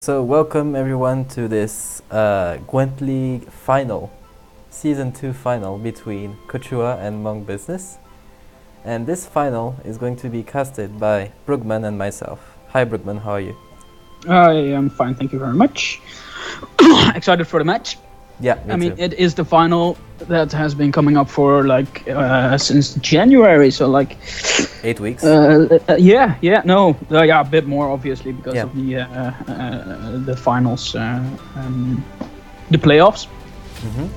So welcome everyone to this Gwent League final, Season 2 final between Kochua and Monk Business. And this final is going to be casted by Brugman and myself. Hi Brugman, how are you? I am fine, thank you very much. Excited for the match. Yeah, me too. It is the final that has been coming up for since January, so 8 weeks. Yeah, a bit more obviously because Yeah. of the finals, the playoffs. Mm-hmm.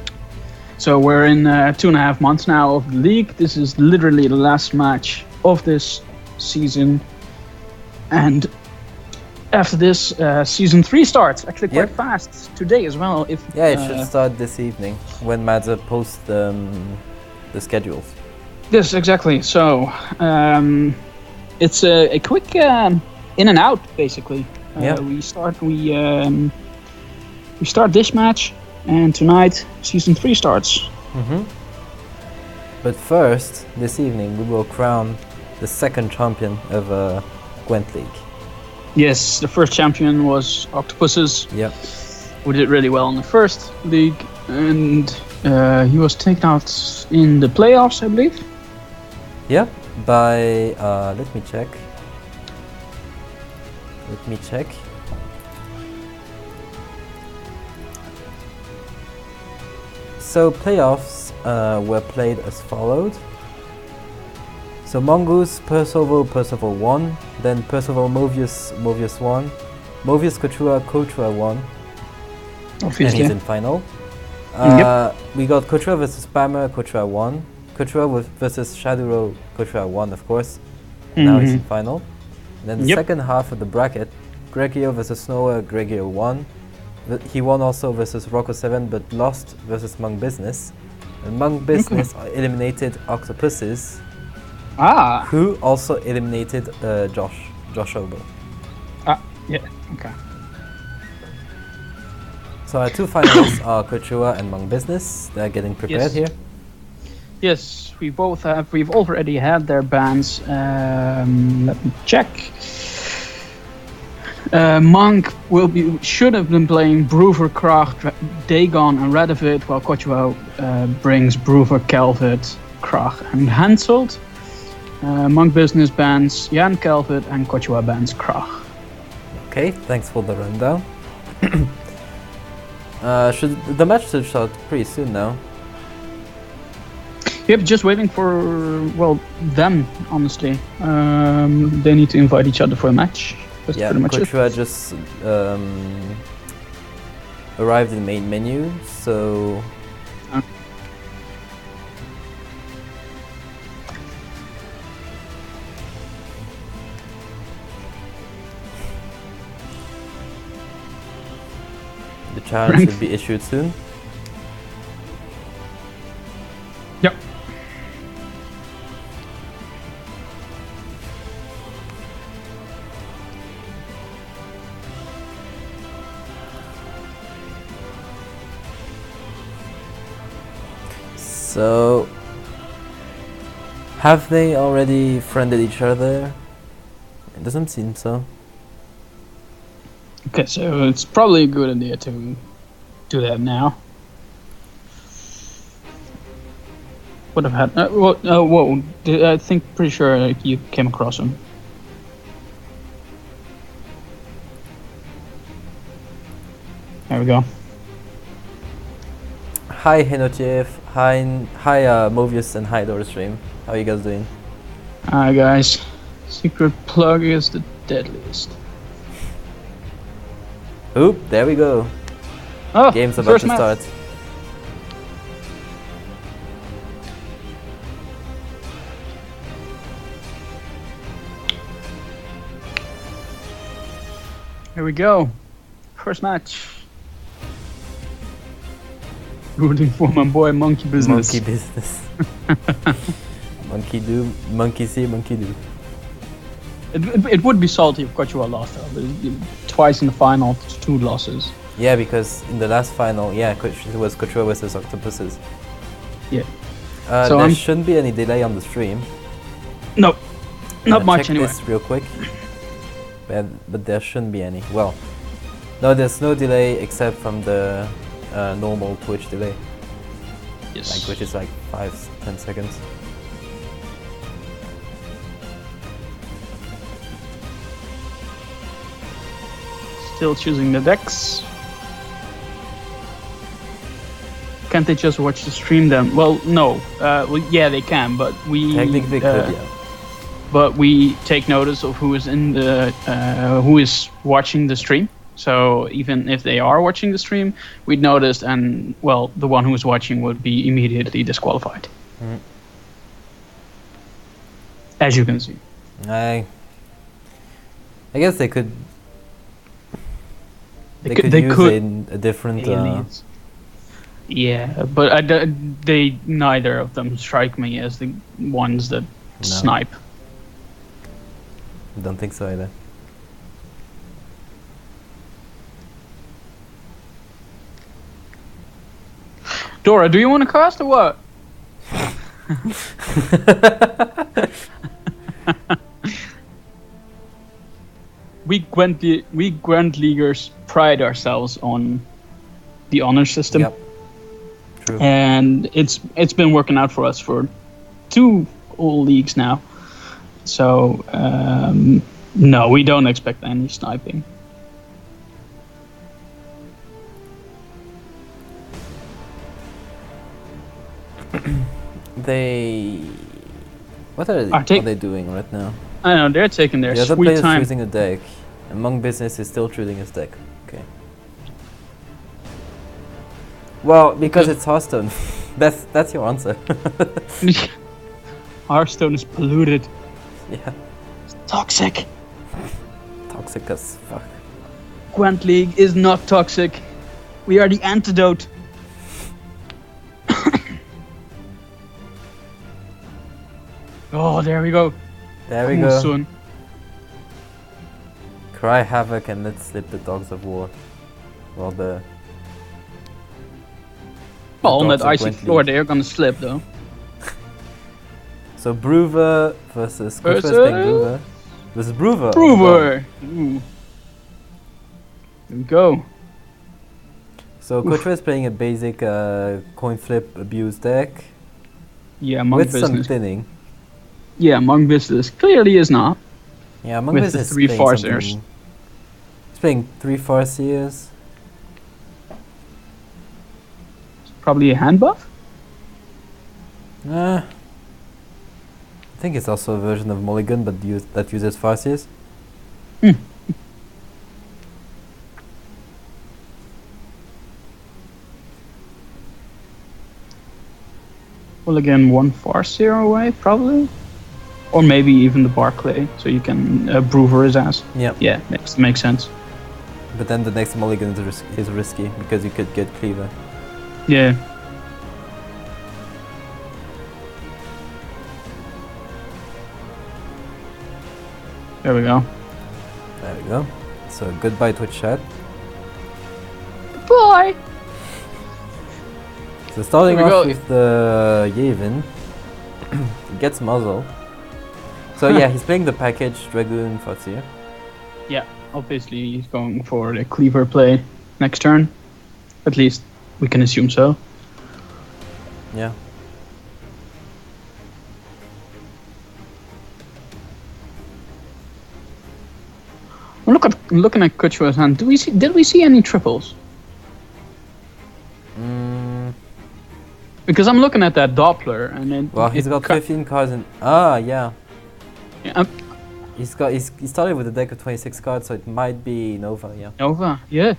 So we're in 2.5 months now of the league. This is literally the last match of this season, and after this, season 3 starts actually quite fast today as well. It should start this evening when Madza posts the schedules. Yes, exactly. So it's a quick in and out basically. We start this match, and tonight season 3 starts. Mm-hmm. But first, this evening we will crown the second champion of Gwent League. Yes, the first champion was Octopuses. Yep. Who did really well in the first league, and he was taken out in the playoffs, I believe. Yeah, by let me check. So playoffs were played as followed. So Mongoose, Percival won, then Percival Movius won, Movius Kochua won, Obviously. and he's in final. We got Kochua versus Spammer, Kochua won, Kochua versus Shaduro, Kochua won of course, now he's in final. And then the second half of the bracket, Gregio versus Snower, Gregio won, he won also versus Rocco7 but lost versus Monk Business, and Monk Business eliminated Octopuses, who also eliminated Josh Obo. Okay. So our two finalists are Kochua and Monk Business. They're getting prepared here. Yes, we've already had their bans. Let me check. Monk should have been playing Brewer, Krach, Dagon, and Radovid, while Kochua brings Brewer, Calvert, Krach, and Hanselt. Monk Business bans Jan Calvert, and Kochua bans Krach. Okay, thanks for the rundown. The match should start pretty soon now. Yep, just waiting for them. Honestly, they need to invite each other for a match. That's pretty much Kochua just arrived in the main menu, so. The challenge should be issued soon. Yep. So, have they already friended each other? It doesn't seem so. Okay, so it's probably a good idea to do that now. Would have had. I think pretty sure you came across him. There we go. Hi Henotiev, hi Movius, and hi Dorstream. How are you guys doing? Hi guys. Secret plug is the Duelyst. Oop, there we go. Oh, game's about to match. start. Here we go. First match. Rooting for my boy Monkey Business. Monkey Business. Monkey do, monkey see, monkey do. It would be salty if Kochua lost though. Twice in the final, 2 losses. Yeah, because in the last final, it was Kochua versus Octopuses. Yeah. So there shouldn't be any delay on the stream. No, not much check anyway. This real quick. But there shouldn't be any. Well, No, there's no delay except from the normal Twitch delay, Yes. which is like 5-10 seconds. Still choosing the decks. Can't they just watch the stream then? Well, no. Yeah, they can, but we Technically could, yeah. But we take notice of who is in the who is watching the stream. So even if they are watching the stream, we'd notice, and well, the one who is watching would be immediately disqualified. Mm. As you can see. I guess they could. They could use a different. Yeah, but they neither of them strike me as the ones that snipe. Don't think so either. Dora, do you want to cast or what? We Gwent Leaguers pride ourselves on the honor system. Yep. True. And it's been working out for us for 2 all leagues now. So no, we don't expect any sniping. What are they doing right now? I know, they're taking their the other sweet player is time. choosing a deck. Among Business is still choosing his deck. Okay. Well, because it's Hearthstone. that's your answer. Hearthstone is polluted. Yeah. It's toxic. Toxic as fuck. Gwent League is not toxic. We are the antidote. Oh, there we go. There we Come go. on, son. Cry havoc and let's slip the Dogs of War. Well, on that Dogs of icy Gwent floor, League. they're gonna slip though. So Brewer versus Brewer versus Brewer. Brewer. Ooh. There we go. So Kochua is playing a basic coin flip abuse deck Yeah, Monk with some Business. thinning. Yeah, Monk Business clearly is not. Yeah, Monk With Business the 3 is playing Farseers. something- He's playing 3 Farseers. Probably a hand buff. I think it's also a version of Mulligan, but that uses Farseers. Well, again, 1 Farseer away, probably. Or maybe even the Barclay, so you can Brewer his ass. Yep. Yeah, makes sense. But then the next Mulligan is risky because you could get Cleaver. Yeah. There we go. There we go. So goodbye Twitch chat. Bye! So starting There we off go. with the Yavin, he gets muzzle. So yeah, he's playing the package Dragoon Farseer. Yeah, obviously he's going for the Cleaver play next turn. At least we can assume so. Yeah. Looking at Kochua's hand, did we see any triples? Because I'm looking at that Doppler and then Well, he's got 15 cards and yeah. Yeah, He started with a deck of 26 cards, so it might be Nova, yeah. Nova, yeah.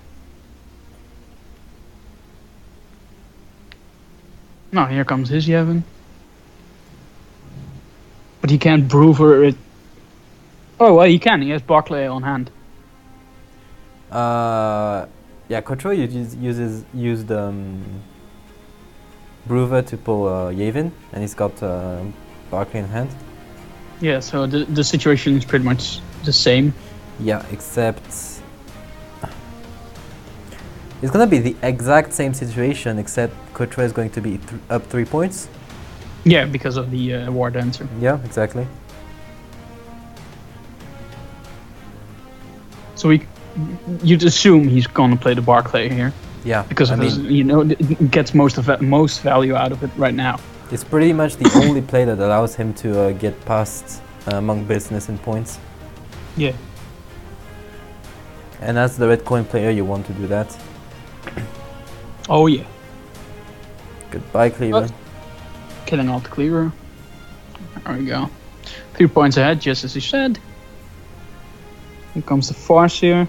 Now here comes his Yevon. But he can't Brewer it. Oh well, he can. He has Barclay on hand. Yeah, Kochua used Brewer to pull Yavin, and he's got Barclay in hand. Yeah, so the situation is pretty much the same. Yeah, except it's gonna be the exact same situation, except Kochua is going to be up 3 points. Yeah, because of the War Dancer. Yeah, exactly. So you'd assume he's gonna play the Barclay here. Yeah, Because of his, it gets most value out of it right now. It's pretty much the only play that allows him to get past Monk Business in points. Yeah. And as the red coin player, you want to do that. Oh yeah. Goodbye, Cleaver. Killing out the Cleaver. There we go. 3 points ahead, just as he said. Here comes the Farseer.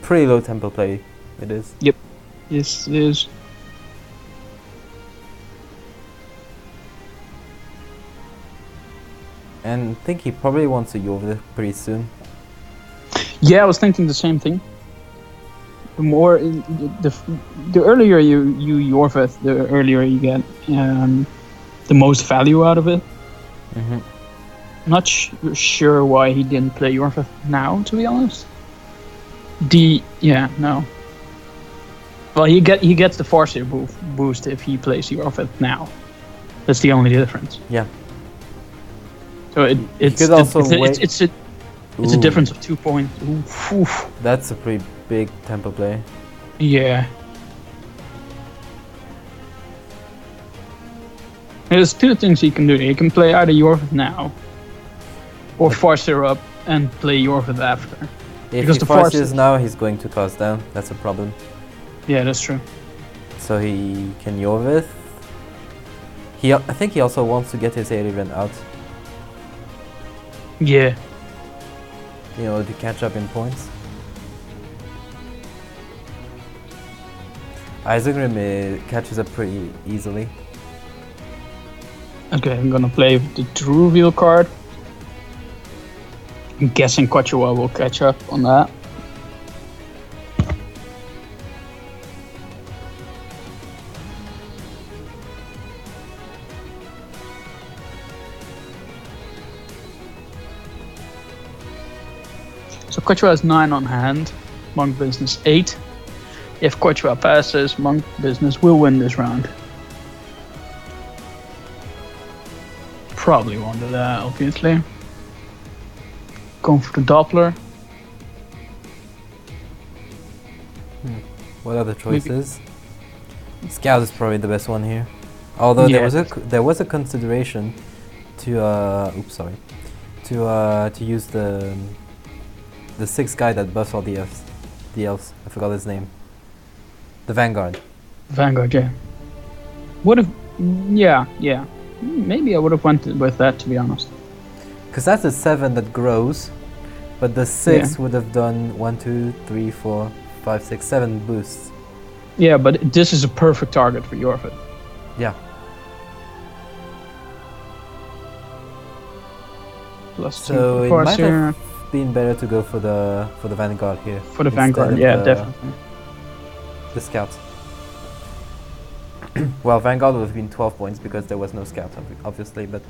Pretty low tempo play, it is. Yep. Yes, it is. And I think he probably wants to Yovir pretty soon. Yeah, I was thinking the same thing. The earlier you Yorvith, the earlier you get the most value out of it. Mm-hmm. Not sure why he didn't play Yorvith now, to be honest. No. Well, he gets the Farseer boost if he plays Yorvith now. That's the only difference. Yeah. So it's a difference of 2 points. Oof. That's a pretty big tempo play. Yeah. There's 2 things he can do. He can play either Yorvith now, or Farseer up and play Yorvith after. If he Farseers now, he's going to cost down. That's a problem. Yeah, that's true. So he can Yorvith. I think he also wants to get his Ariren out. Yeah. To catch up in points. Isengrim catches up pretty easily. Okay, I'm gonna play the True Reveal card. I'm guessing Kochua will catch up on that. So Kochua has 9 on hand, Monk Business 8. If Kochua passes, Monk Business will win this round. Probably won't do that, obviously. Going for the Doppler. What are the choices? Scout is probably the best one here. Although there was a consideration to to use the 6th guy that buffs all the elves. I forgot his name. The Vanguard. Vanguard, yeah. Yeah. Maybe I would have went with that, to be honest. Because that's a 7 that grows, but the 6 would have done 1, 2, 3, 4, 5, 6, 7 boosts. Yeah, but this is a perfect target for Yorvith. Yeah. So it might have been better to go for the Vanguard here. For the Vanguard, yeah, definitely. The Scout. Well, Vanguard would have been 12 points because there was no Scout, obviously, but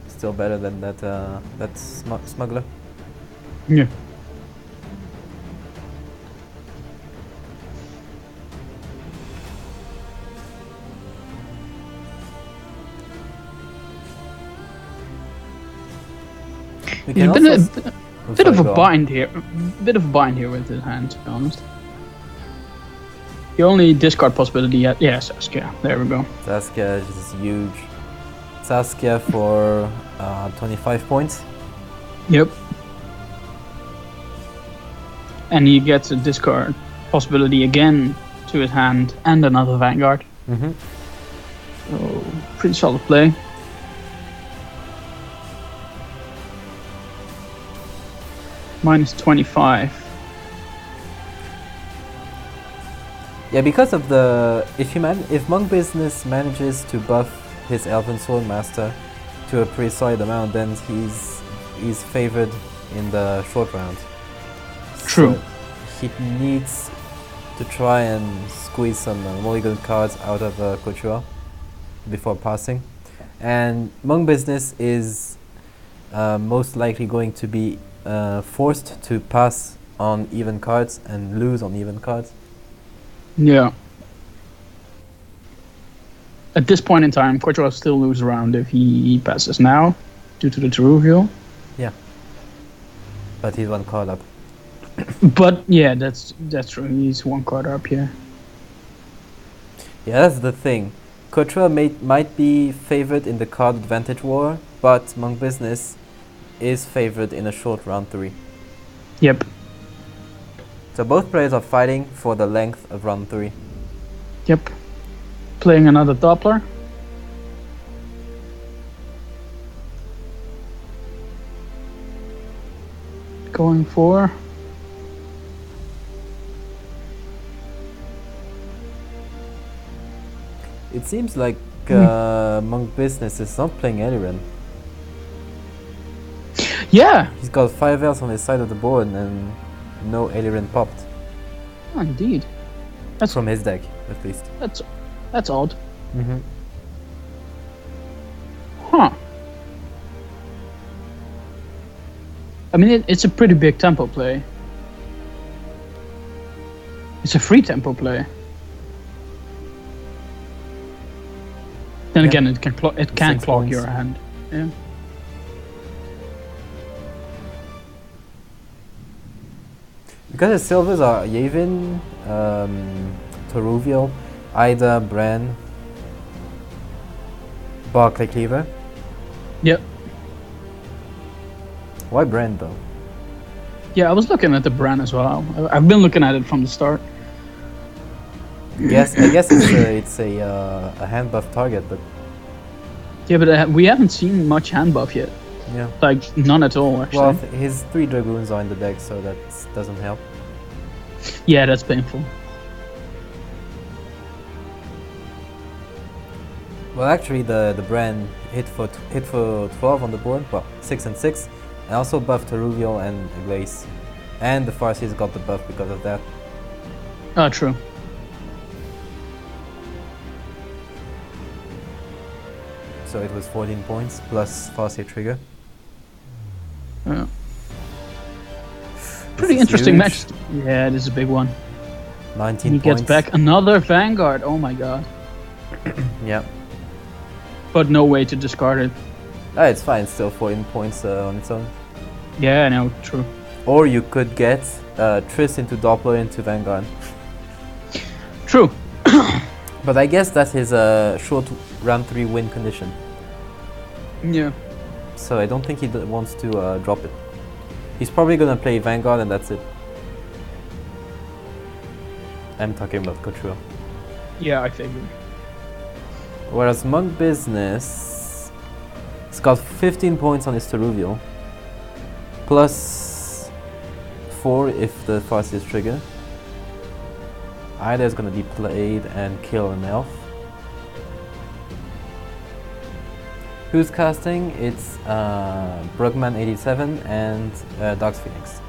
still better than that Smuggler. Yeah. We can bit of a bind here with his hand, to be honest. The only discard possibility yet, Saskia. There we go. Saskia is huge. Saskia for 25 points. Yep. And he gets a discard possibility again to his hand and another Vanguard. Mm-hmm. So, pretty solid play. Minus 25. Yeah, because of if Monk Business manages to buff his Elven Swordmaster to a pretty solid amount, then he's favored in the short round. True. So he needs to try and squeeze some mulligan cards out of Kochua before passing. And Monk Business is most likely going to be forced to pass on even cards and lose on even cards. Yeah. At this point in time, Kochua still loses a round if he passes now, due to the True Reveal. Yeah. But he's 1 card up. But yeah, that's true. He's one card up here. Yeah, that's the thing. Kochua might be favored in the card advantage war, but Monk Business is favored in a short round 3. Yep. So both players are fighting for the length of round 3. Yep. Playing another Doppler. Going for... It seems like Monk Business is not playing Eliren. Yeah! He's got 5 elves on his side of the board and no Eliren popped. Oh, indeed. That's from his deck, at least. That's odd. Mm-hmm. Huh. I mean, it's a pretty big tempo play. It's a free tempo play. Then again, it can clog your hand. Yeah. Because the silvers are Yavin, Toruvial, Ida, Bran, Barclay Cleaver. Yep. Why Bran though? Yeah, I was looking at the Bran as well. I've been looking at it from the start. Yes, I guess it's a hand buff target, but yeah, but we haven't seen much hand buff yet. yeah, Like none at all actually. well, his 3 dragoons are in the deck, so that doesn't help. Yeah, that's painful. Well, actually, the Bran hit for 12 on the board, well, 6 and 6, and also buffed Toruvial and Glaze, and the Farsi's got the buff because of that. Oh, true. So it was 14 points plus Farsi trigger. Yeah. Pretty interesting match. Yeah, this is a big one. 19 he points. gets back another Vanguard. Oh my god. Yeah. But no way to discard it. It's fine, still 14 points on its own. Yeah, no, true. Or you could get Triss into Doppler into Vanguard. True. But I guess that is a short round 3 win condition. Yeah. So I don't think he wants to drop it. He's probably gonna play Vanguard and that's it. I'm talking about Kochua. Yeah, I figured. Whereas Monk Business, he's got 15 points on his Teruvial, plus 4 if the Farsi is triggered. Ida is gonna be played and kill an elf. Who's casting? It's Brugman87 and Dark Phoenix.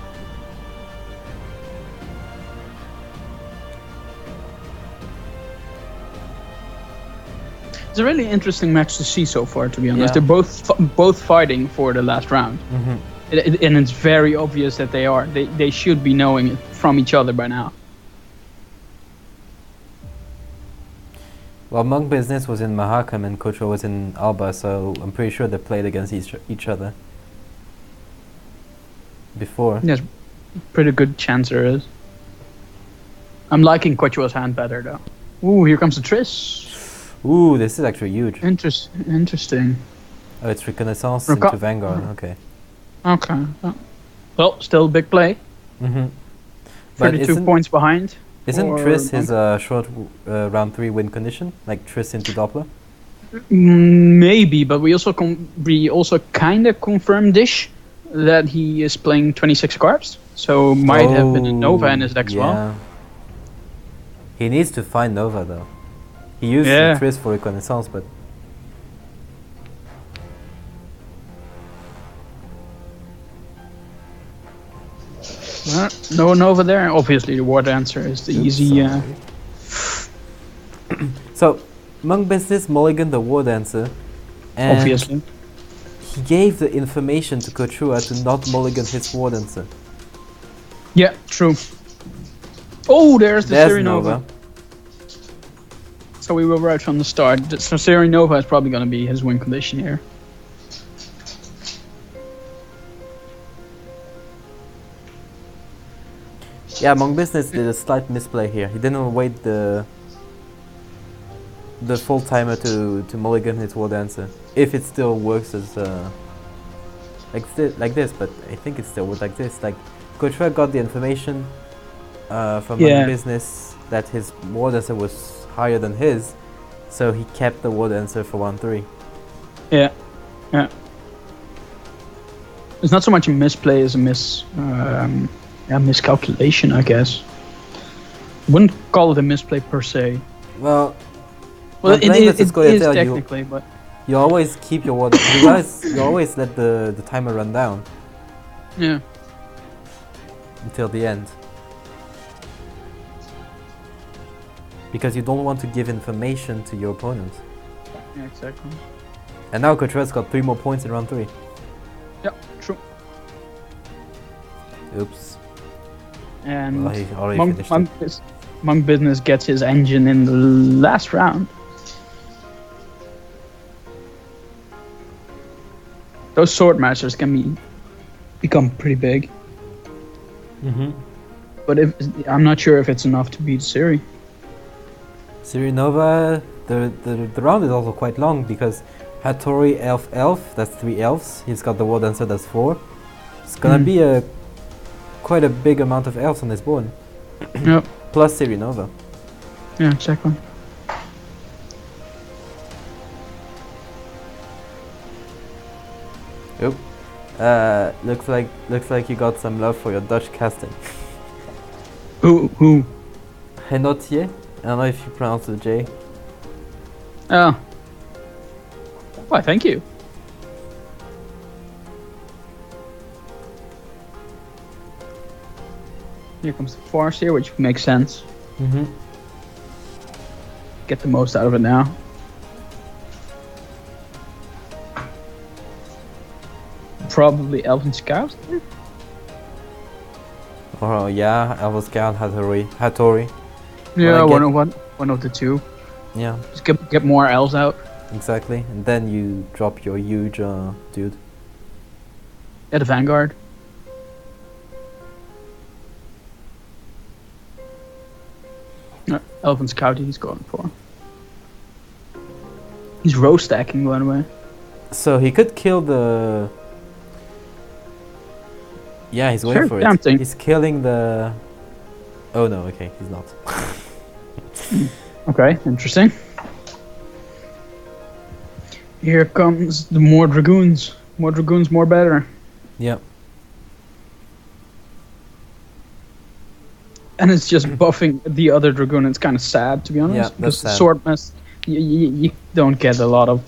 It's a really interesting match to see so far, to be honest. Yeah. They're both fighting for the last round. Mm-hmm. And it's very obvious that they are. They should be knowing it from each other by now. Well, Monk Business was in Mahakam and Kochua was in Alba, so I'm pretty sure they played against each other before. There's pretty good chance there is. I'm liking Kochua's hand better though. Ooh, here comes the Triss. Ooh, this is actually huge. Interesting. Oh, it's Reconnaissance into Vanguard, okay. Okay. Well, still a big play. Mm-hmm. 32 points behind. Isn't Triss his short round 3 win condition? Like Triss into Doppler? Maybe, but we also kind of confirmed-ish that he is playing 26 cards. So might have been a Nova in his deck as well. He needs to find Nova though. He used Triss for Reconnaissance, but... No Nova there. Obviously, the ward answer is the easy. So, Monk Business mulligan the ward answer, and obviously he gave the information to Kochua to not mulligan his ward answer. Yeah, true. Oh, there's Siri Nova. So we were right from the start. So Siri Nova is probably going to be his win condition here. Yeah, Monk Business did a slight misplay here. He didn't wait the full timer to mulligan his war dancer. If it still works as like this, but I think it still works like this. Like Kochua got the information from Monk Business that his war dancer was higher than his, so he kept the war dancer for 1-3. Yeah. It's not so much a misplay as a miscalculation, I guess. Wouldn't call it a misplay per se. Well, it is technically, but you always keep your war. You always let the timer run down. Yeah. Until the end. Because you don't want to give information to your opponent. Yeah, exactly. And now Kochua's got 3 more points in round 3. Yeah, true. Oops. And well, he already finished it. Monk Business gets his engine in the last round. Those sword masters can become pretty big. But I'm not sure if it's enough to beat Siri. Siri Nova, the round is also quite long because Hattori elf, that's 3 elves. He's got the war dancer, that's 4. It's gonna be quite a big amount of elves on this board. Yep. Plus Siri Nova. Yeah, exactly. Yep. Looks like you got some love for your Dutch casting. Who? Henotier? I don't know if you pronounce the J. Oh. Why, thank you. Here comes the force here, which makes sense. Get the most out of it now. Probably Elven Scout. Oh yeah, Elven Scout, Hattori. Yeah, one of the two. Yeah. Just get more elves out. Exactly, and then you drop your huge dude. At the Vanguard. No, Elven Scout he's going for. He's row stacking, by the way. So he could kill the... Yeah, he's waiting for it. Tempting. He's killing the... Oh no, okay, he's not. Okay, interesting. Here comes the more dragoons. More dragoons, more better. Yep. And it's just buffing the other dragoon. It's kind of sad, to be honest. Yeah, because that's the swordmaster, you don't get a lot of.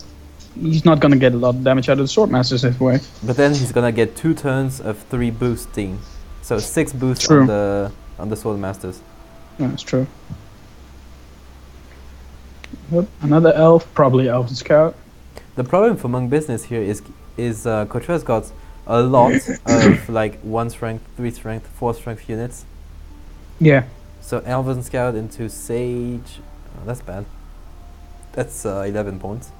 He's not gonna get a lot of damage out of the swordmasters this way. But then he's gonna get 2 turns of 3 boosting, so 6 boosts True. on the swordmasters. Yeah, that's true. Yep, another elf, probably Elven Scout. The problem for Monk Business here is Kochua's got a lot of like 1 strength, 3 strength, 4 strength units. Yeah. So Elven Scout into Sage, oh, that's bad. That's 11 points.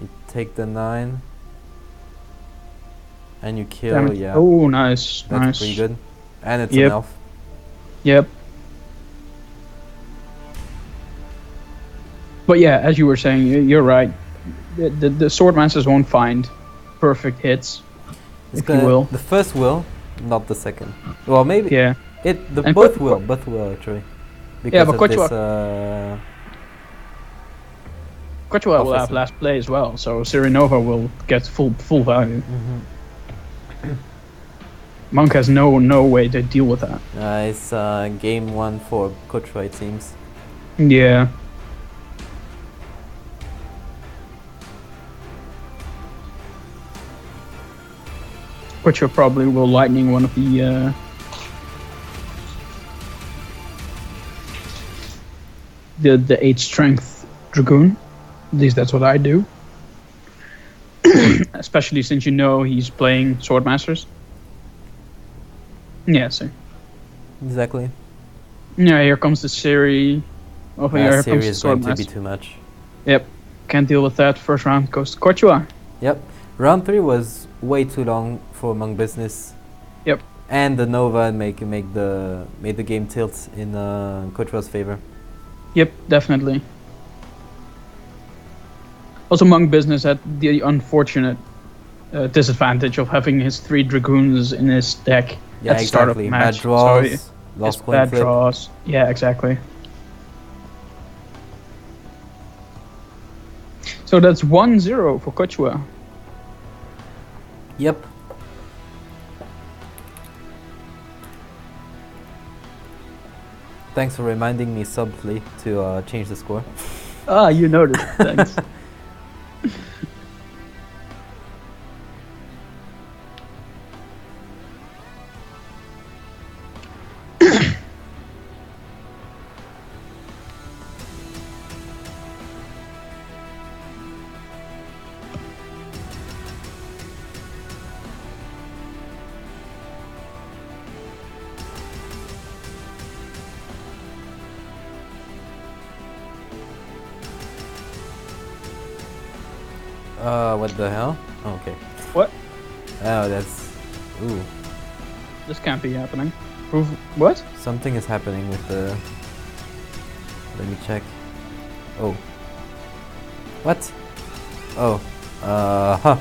You take the 9, and you kill. Yeah. Oh, nice, That's nice. pretty good, and it's Yep. an elf. Yep. But yeah, as you were saying, you're right. The swordmasters won't find perfect hits, It's if you will. The first will, not the second. Well, maybe. Yeah. And Both will actually. Because Yeah, but of Kochua- this, Kochua will have Awesome. last play as well, so Sirinova will get full value. Monk has no way to deal with that. it's game 1 for Kochua, it seems. Yeah. Kochua probably will lightning one of the 8 strength dragoon. At least that's what I do. Especially since you know he's playing swordmasters. Yeah, see. Exactly. Yeah, here comes the Siri. Oh, here Siri comes the is going to be swordmaster. too much. Yep, can't deal with that. First round goes to Kochua. Yep. Round 3 was way too long for Monk Business. Yep. And the Nova made the game tilt in Kochua's favor. Yep, definitely. Also, Monk Business had the unfortunate disadvantage of having his 3 Dragoons in his deck Yeah, at the start of exactly. the match. Bad draws, So lost coin bad flip. draws. Yeah, exactly. So that's 1-0 for Kochua. Yep. Thanks for reminding me subtly to change the score. Ah, you noticed. Thanks. What the hell? Oh, okay. What? Oh, that's... Ooh. This can't be happening. Prove what? Something is happening with the... Let me check. Oh. What? Oh. Huh.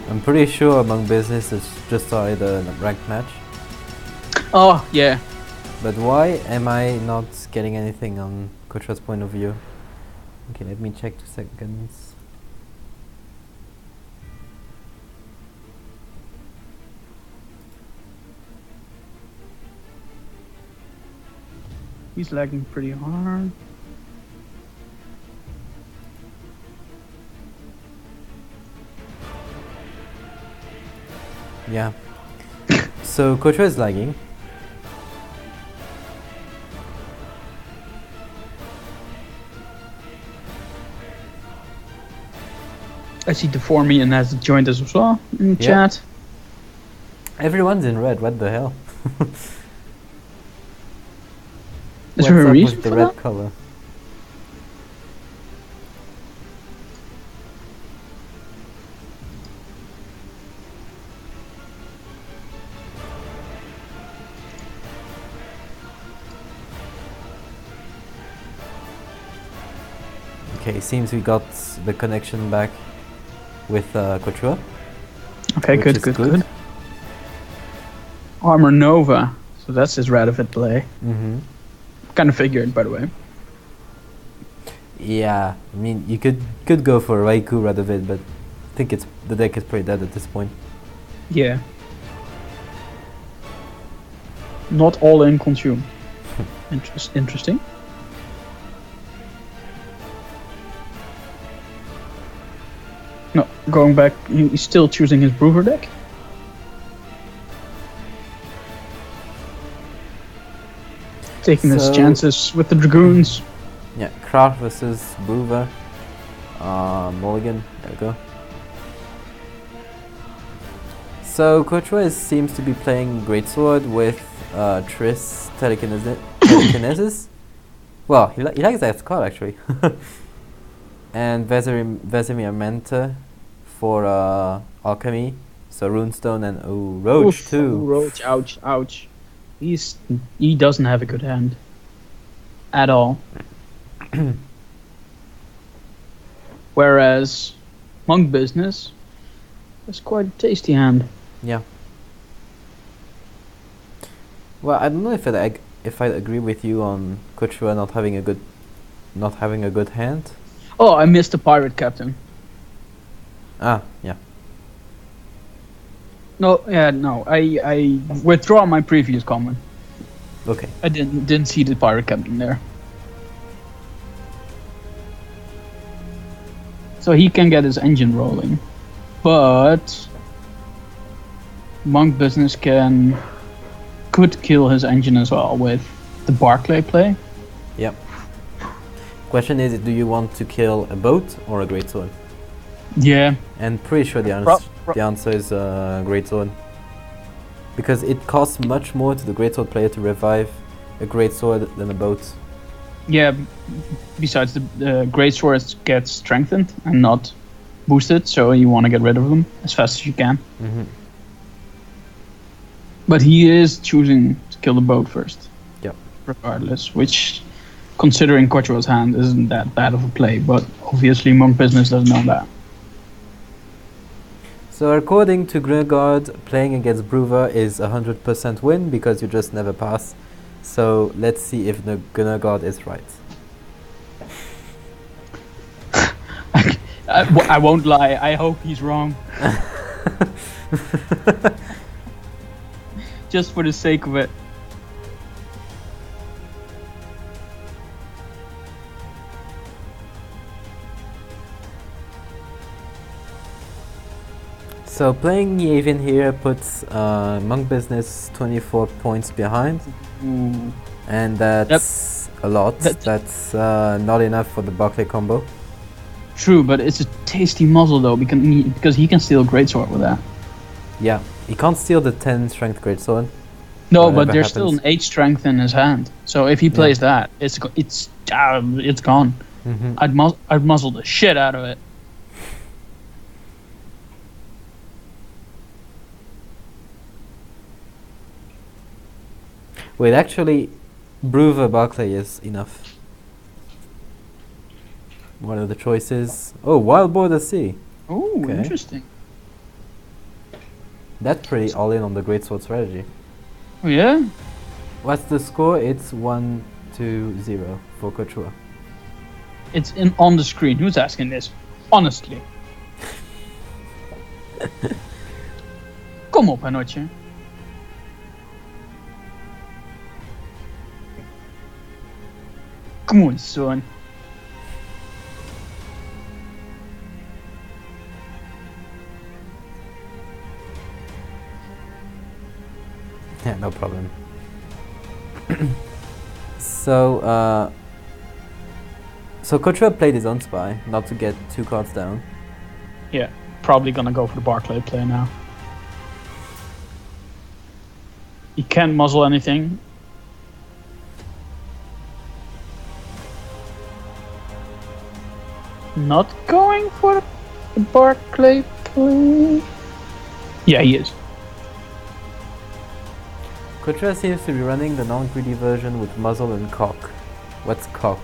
I'm pretty sure Among Business has just started a ranked match. Oh, yeah. But why am I not getting anything on Kochua's point of view? Okay, let me check 2 seconds. He's lagging pretty hard. Yeah. So Kochua is lagging. I see Deformian has joined us as well in the chat. Everyone's in red, what the hell? Is there a What's up reason with the for red that? color? Okay, seems we got the connection back with Kochua. Okay, which good, is good. Armor Nova. So that's his Radovit play. Mm-hmm. Kind of figured, by the way. Yeah, I mean, you could go for Raikou Radovit, but I think the deck is pretty dead at this point. Yeah. Not all in consume. Interesting. No, going back, he's still choosing his Brewer deck. Taking his So- chances with the Dragoons. Yeah, Kraft versus Brewer. Mulligan, there we go. So Kochua seems to be playing Greatsword with Triss Telekinesis. Well, he likes that card actually. And Vesemir Mente for Alchemy. So Runestone and Roach Oof, too. Roach, ouch, ouch. He doesn't have a good hand. At all. Whereas Monk Business is quite a tasty hand. Yeah. Well, I don't know if I agree with you on Kochua not having a good hand. Oh, I missed the Pirate Captain. Ah, yeah. No, yeah, no. I withdraw my previous comment. Okay. I didn't see the Pirate Captain there. So he can get his engine rolling. But Monk Business could kill his engine as well with the Barclay play. Yep. Question is, do you want to kill a boat or a greatsword? Yeah. And pretty sure the answer is greatsword. Because it costs much more to the greatsword player to revive a greatsword than a boat. Yeah, besides the great sword gets strengthened and not boosted, so you want to get rid of them as fast as you can. Mm-hmm. But he is choosing to kill the boat first. Yep. Regardless, which, considering Kochua's hand, isn't that bad of a play, but obviously Monk Business doesn't know that. So according to Grenagard, playing against Brewer is 100% win because you just never pass. So let's see if the Grenagard is right. I won't lie, I hope he's wrong. Just for the sake of it. So playing Yavin here puts Monk Business 24 points behind. Ooh. And that's a lot. That's not enough for the Barclay combo. True, but it's a tasty muzzle though, because he can steal Greatsword with that. Yeah, he can't steal the 10 strength Greatsword. No, but there's still an 8 strength in his hand. So if he plays that, it's gone. Mm-hmm. I'd muzzle the shit out of it. Wait, actually, Brewer Barclay is enough. What are the choices? Oh, Wild Border Sea. Oh, Okay. Interesting. That's pretty all in on the Greatsword strategy. Oh, yeah? What's the score? It's 1-0 for Kochua. It's on the screen. Who's asking this? Honestly. Kom op, Hanotje. Come on, son. Yeah, no problem. So Kochua played his own spy, not to get 2 cards down. Yeah, probably gonna go for the Barclay play now. He can't muzzle anything. Not going for the Barclay play. Yeah, he is. Kochua seems to be running the non-greedy version with muzzle and cock. What's cock?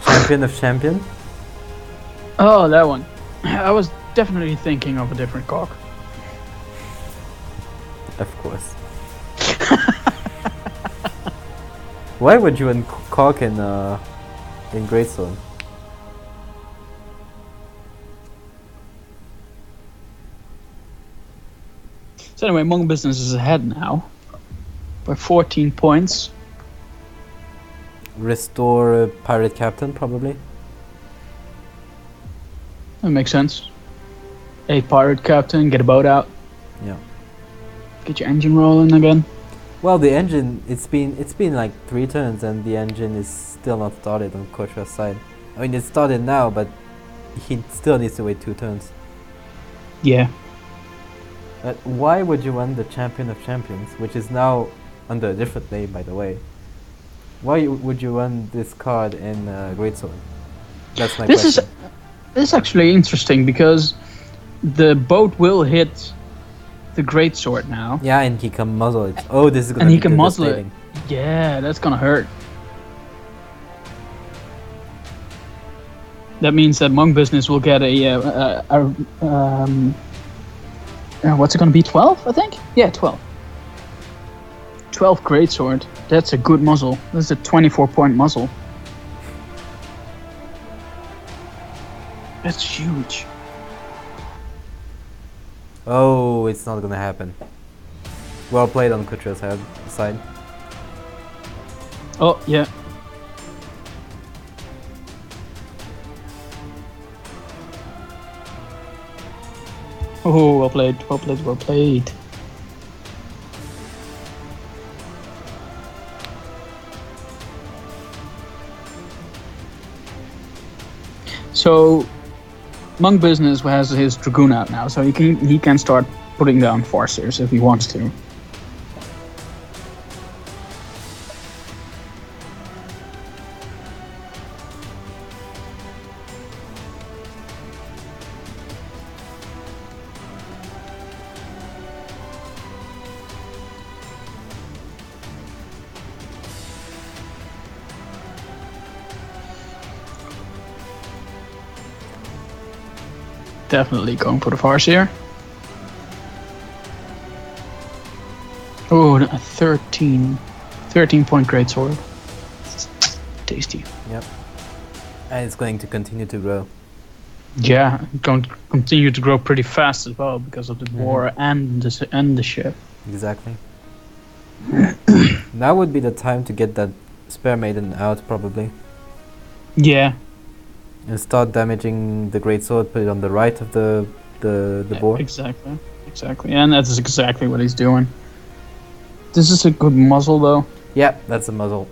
Champion of champion? Oh, that one. I was definitely thinking of a different cock. Of course. Why would you run cock in Greatsword? So anyway, Monk Business is ahead now by 14 points. Restore Pirate Captain, probably. That makes sense. A pirate captain, get a boat out. Yeah. Get your engine rolling again. Well, the engine, it's been like 3 turns and the engine is still not started on Kochua's side. I mean, it started now, but he still needs to wait 2 turns. Yeah. But why would you run the Champion of Champions, which is now under a different name, by the way? Why would you run this card in Greatsword? That's my question. This is actually interesting because the boat will hit the Greatsword now. Yeah, and he can muzzle it. Oh, this is gonna and be he can muzzle it. devastating. Yeah, that's gonna hurt. That means that Monk Business will get what's it gonna be? 12, I think. Yeah, 12. 12 Greatsword. That's a good muzzle. That's a 24-point muzzle. That's huge. Oh, it's not gonna happen. Well played on Kochua's side. Oh, yeah. Oh, well played, well played, well played. So, Monk Business has his Dragoon out now, so he can start putting down Forcers if he wants to. Definitely going for the Farseer. Oh, a 13 point greatsword. Tasty. Yep. And it's going to continue to grow. Yeah, going to continue to grow pretty fast as well because of the war and the ship. Exactly. Now would be the time to get that Spear Maiden out, probably. Yeah. And start damaging the greatsword, put it on the right of the board. Exactly. And that is exactly what he's doing. This is a good muzzle, though. Yeah, that's a muzzle.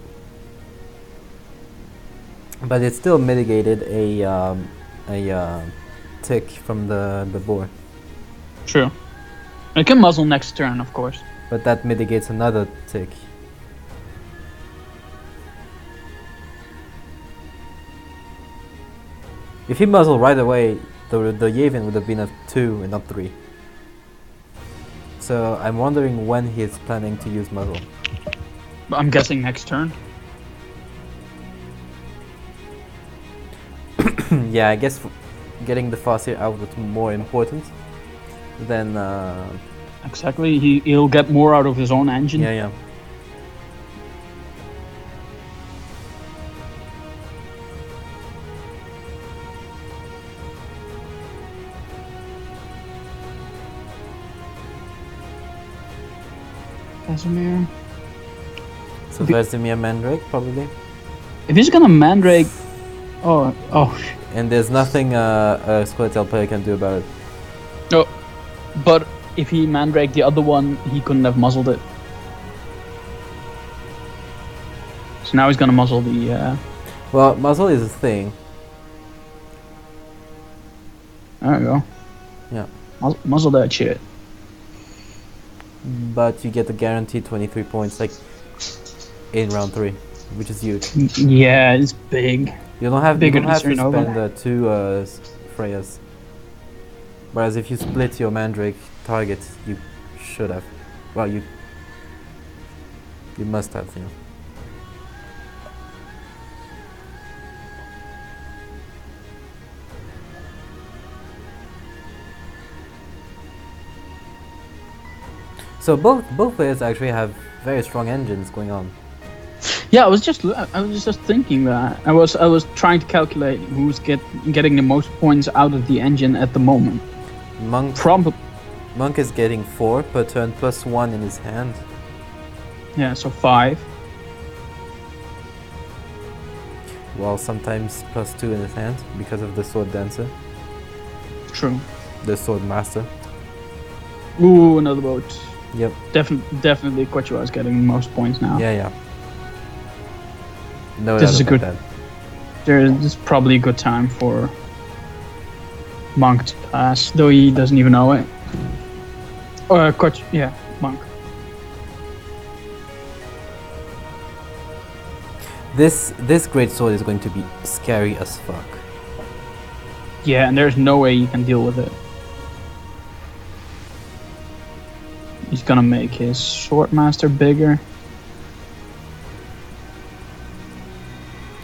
But it still mitigated a tick from the board. True. It can muzzle next turn, of course. But that mitigates another tick. If he muzzled right away, the Yavin would have been a 2 and not 3. So I'm wondering when he is planning to use muzzle. I'm guessing next turn. Yeah, I guess getting the Farseer out was more important than... Exactly, he'll get more out of his own engine. Yeah. Casimir. So Vesemir Mandrake, probably. If he's gonna Mandrake... Oh. And there's nothing a Squirtle player can do about it. No, but if he Mandrake the other one, he couldn't have muzzled it. So now he's gonna muzzle the... Well, muzzle is a thing. There we go. Yeah. Muzzle that shit. But you get a guaranteed 23 points, like, in round 3, which is huge. Yeah, it's big. You don't have to Nova. spend 2 Freyas. Whereas if you split your Mandrake target, you should have. Well, you must have, you know. So both players actually have very strong engines going on. Yeah, I was just thinking that. I was trying to calculate who's getting the most points out of the engine at the moment. Monk is getting 4 per turn plus 1 in his hand. Yeah, so 5. Well, sometimes plus 2 in his hand because of the Sword Dancer. True. The Sword Master. Ooh, another boat. Yep. Definitely Kochua is getting most points now. Yeah. No, this is a good. This is probably a good time for Monk to pass, though he doesn't even know it. Or Monk. This great sword is going to be scary as fuck. Yeah, and there's no way you can deal with it. He's gonna make his Swordmaster bigger.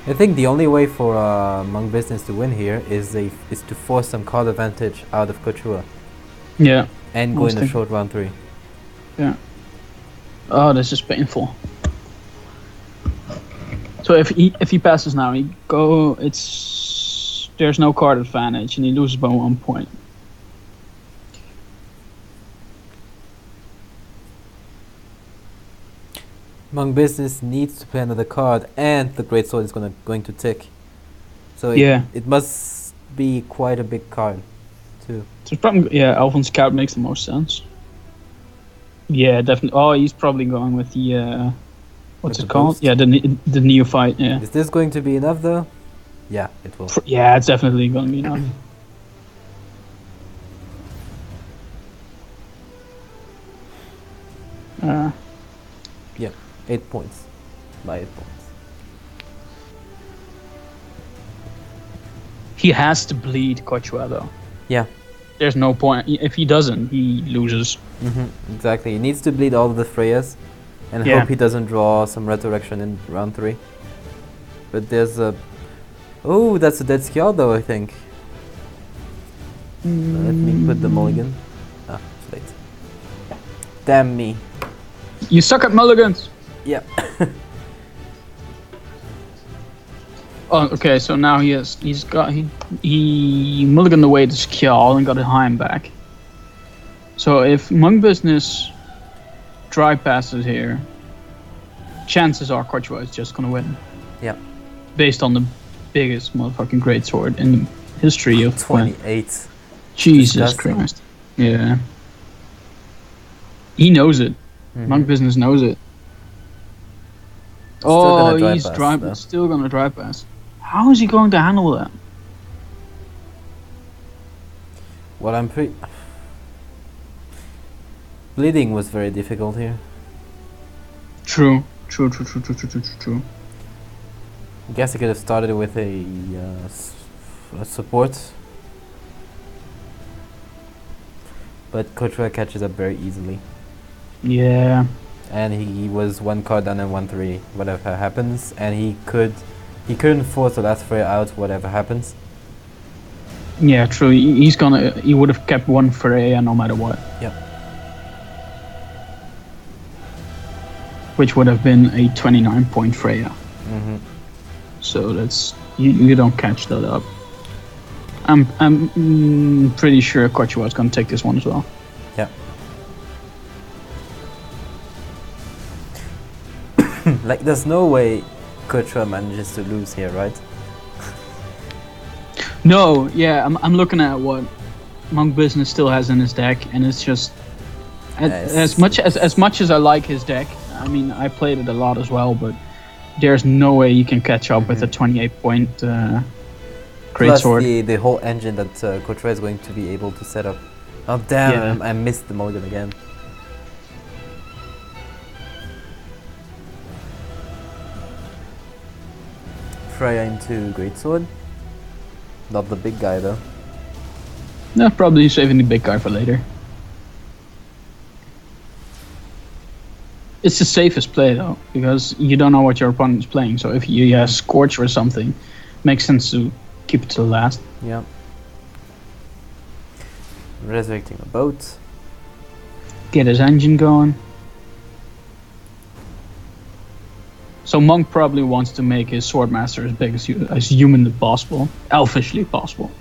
I think the only way for Monk Business to win here is to force some card advantage out of Kochua. Yeah. And go in the short round 3. Yeah. Oh, this is painful. So if he passes now, there's no card advantage and he loses by 1 point. Monk Business needs to play another card, and the great sword is going to tick. So it must be quite a big card, too. So probably Elven Scout makes the most sense. Yeah, definitely. Oh, he's probably going with the what's it called? Boost? Yeah, the Neophyte. Yeah. Is this going to be enough though? Yeah, it will. Yeah, it's definitely going to be enough. Yeah, 8 points. By 8 points. He has to bleed Kochua though. Yeah. There's no point. If he doesn't, he loses. Exactly. He needs to bleed all of the Freyas and hope he doesn't draw some Resurrection in round 3. But there's a... Oh, that's a dead Skjaldr, I think. Let me put the mulligan. Ah, it's late. Damn me. You suck at mulligans. Yeah. Oh, okay. So now he mulliganed away the Skjal and got a Heim back. So if Monk Business dry passes here, chances are Kochua is just gonna win. Yeah. Based on the biggest motherfucking greatsword in the history of 28. Jesus Disgusting. Christ. Yeah. He knows it. Monk Business knows it. Still gonna He's dry pass, still gonna dry pass. How is he going to handle that? Well, I'm pretty... Bleeding was very difficult here. True. I guess I could have started with a support. But Kochua catches up very easily. Yeah. And he was one card down and 1-3, whatever happens. And he couldn't force the last fray out, whatever happens. Yeah, true. He would have kept one Freya no matter what. Yep. Which would have been a 29-point Freya. So that's you don't catch that up. I'm pretty sure Kochua is gonna take this one as well. Yeah. Like, there's no way Kochua manages to lose here, right? No, yeah, I'm looking at what Monk Business still has in his deck, and it's just as much as I like his deck. I mean, I played it a lot as well, but there's no way you can catch up with a 28-point Plus greatsword. the whole engine that Kochua is going to be able to set up. Oh damn! Yeah. I missed the mulligan again. Freya into greatsword. Not the big guy though. No, probably saving the big guy for later. It's the safest play though, because you don't know what your opponent's playing. So if you Scorch or something, makes sense to keep it to the last. Yeah. Resurrecting a boat. Get his engine going. So Monk probably wants to make his Swordmaster as big as humanly possible, elfishly possible.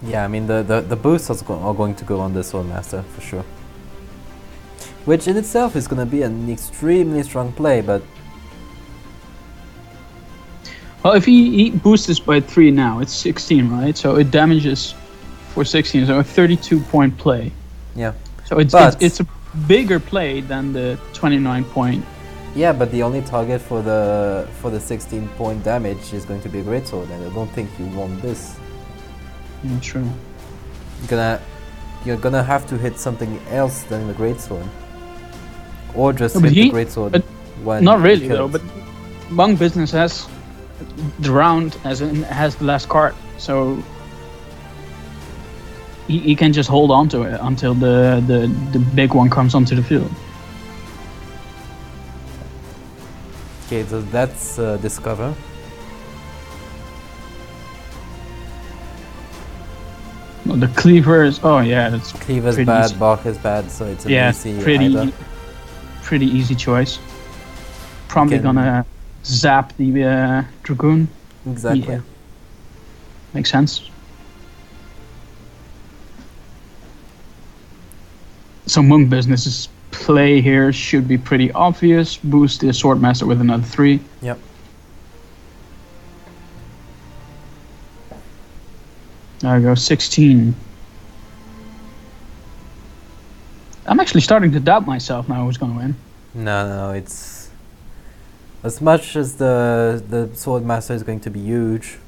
Yeah, I mean the boosts are going to go on the Swordmaster for sure. Which in itself is going to be an extremely strong play, but... Well, if he boosts this by 3 now, it's 16, right? So it damages for 16, so a 32-point play. Yeah. So it's a bigger play than the 29-point. Yeah, but the only target for the 16-point damage is going to be a greatsword, and I don't think you want this. Yeah, true. You're gonna have to hit something else than the greatsword, or just No, hit the greatsword. Not really though. But Monk Business has the round has the last card, so he can just hold on to it until the big one comes onto the field. Okay, so that's discover. Well, the cleaver is that's Cleaver's pretty bad, easy. Bach is bad, so it's an easy either. pretty easy choice. Probably gonna zap the Dragoon. Exactly. Yeah. Makes sense. So Monk Business's play here should be pretty obvious. Boost the Swordmaster with another 3. Yep. There we go, 16. I'm actually starting to doubt myself now who's gonna win. No, it's... As much as the Swordmaster is going to be huge...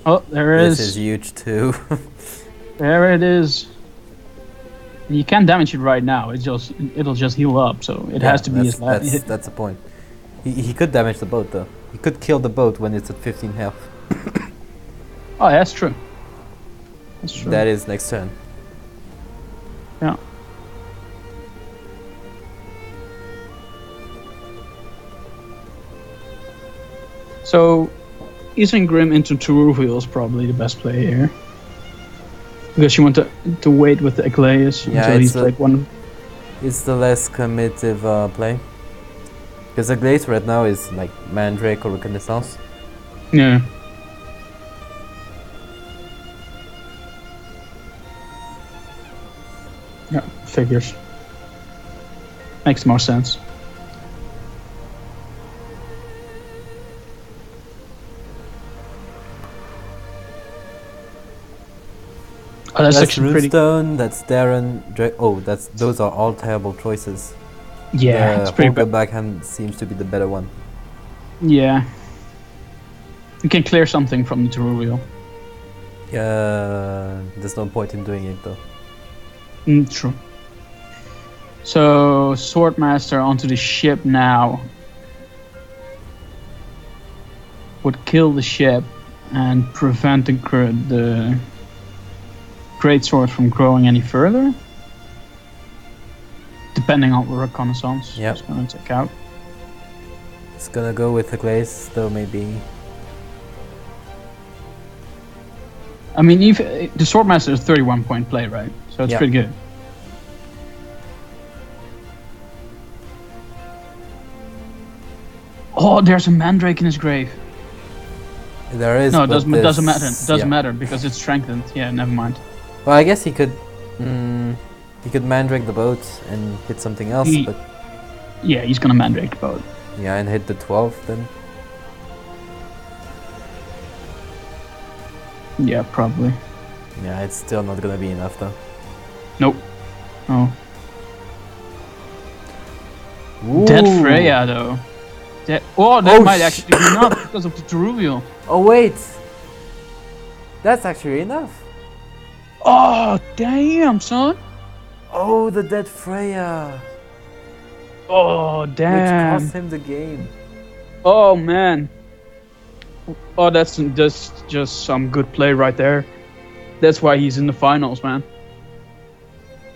Oh, there it is. This is huge too. There it is. You can't damage it right now. It'll just heal up. So it has to be his last. That's the point. He could damage the boat though. He could kill the boat when it's at 15 health. Oh, that's true. That's true. That is next turn. Yeah. So, Isengrim into Teruviel is probably the best play here. Because you want to wait with the Aglaeus until he's played one. It's the less committive play. Because Aglaeus right now is like Mandrake or Reconnaissance. Yeah. Yeah, figures. Makes more sense. Oh, that's actually pretty. Runestone, that's Darren. Those are all terrible choices. Yeah, it's pretty bad. Backhand seems to be the better one. Yeah. You can clear something from the Teruviel. There's no point in doing it though. True. So, Swordmaster onto the ship now would kill the ship and prevent the greatsword from growing any further. Depending on what Reconnaissance is going to take out. It's gonna go with the glaze, though maybe. I mean, the Swordmaster is 31 point play, right? So it's pretty good. Oh, there's a Mandrake in his grave. There is. No, it doesn't matter. It doesn't matter because it's strengthened. Yeah, never mind. Well, I guess he could. He could Mandrake the boat and hit something else, but. Yeah, he's gonna Mandrake the boat. Yeah, and hit the 12 then. Yeah, probably. Yeah, it's still not gonna be enough though. Nope. Oh. Ooh. Dead Freya though. That might actually be enough because of the Teruviel. Oh wait, that's actually enough. Oh damn, son. Oh, the Dead Freya. Oh damn. Which cost him the game. Oh man. Oh, that's just some good play right there. That's why he's in the finals, man.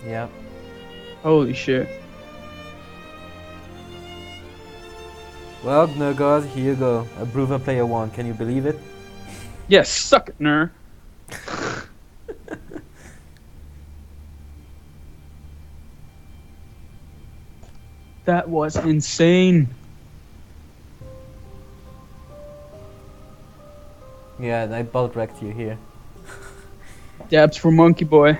Yeah. Holy shit. Well, Nurgod, here you go. A Bruva player 1. Can you believe it? Yes, suck it, Nur. That was insane. Yeah, and I bulk wrecked you here. Dabs for Monkey Boy.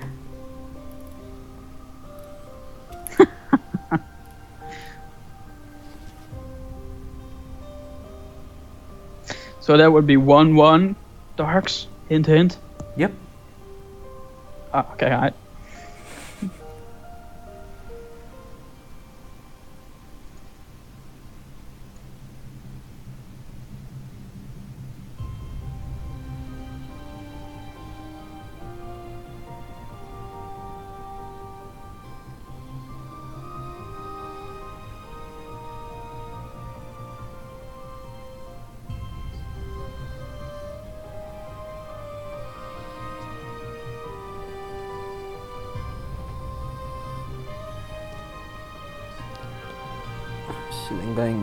So that would be 1-1 darks. Hint, hint. Yep. Okay, alright.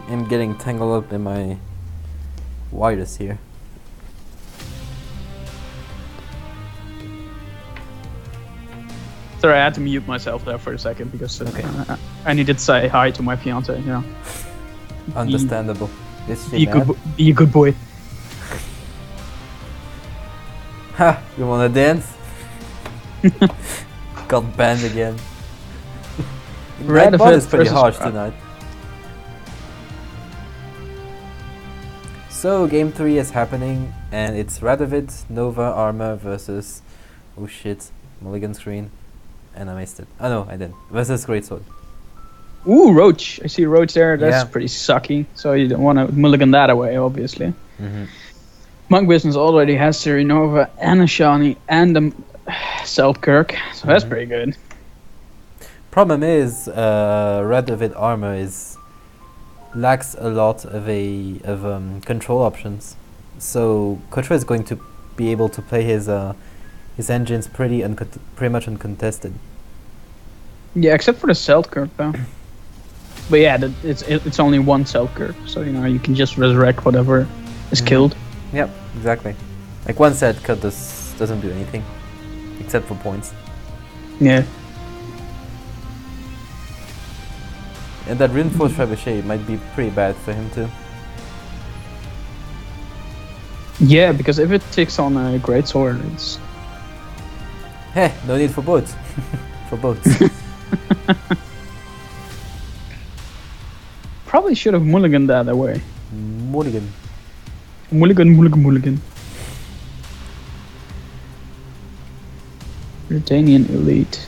I'm getting tangled up in my wires here. Sorry, I had to mute myself there for a second because I needed to say hi to my fiance. You know. Understandable. Be a good boy. Ha! You wanna dance? Got banned again. Red bot is pretty harsh tonight. So game 3 is happening, and it's Radovid Nova Armor versus mulligan screen, and I missed it. Oh no, I didn't. Versus Greatsword. Ooh, Roach! I see Roach there. That's pretty sucky. So you don't want to mulligan that away, obviously. Monk Business already has Siri Nova and a Shani and a Selkirk, so that's pretty good. Problem is, Radovid Armor lacks a lot of control options, so Kochua is going to be able to play his engines pretty much uncontested. Yeah, except for the Selkirk though. But yeah, it's only one Selkirk, so you can just resurrect whatever is killed. Yep, exactly. Like one said, cut doesn't do anything except for points. Yeah. And that reinforced trebuchet might be pretty bad for him too. Yeah, because if it takes on a greatsword, it's Hey, no need for boats. For boats. probably should have mulliganed that away. Mulligan. Mulligan. Britannian elite.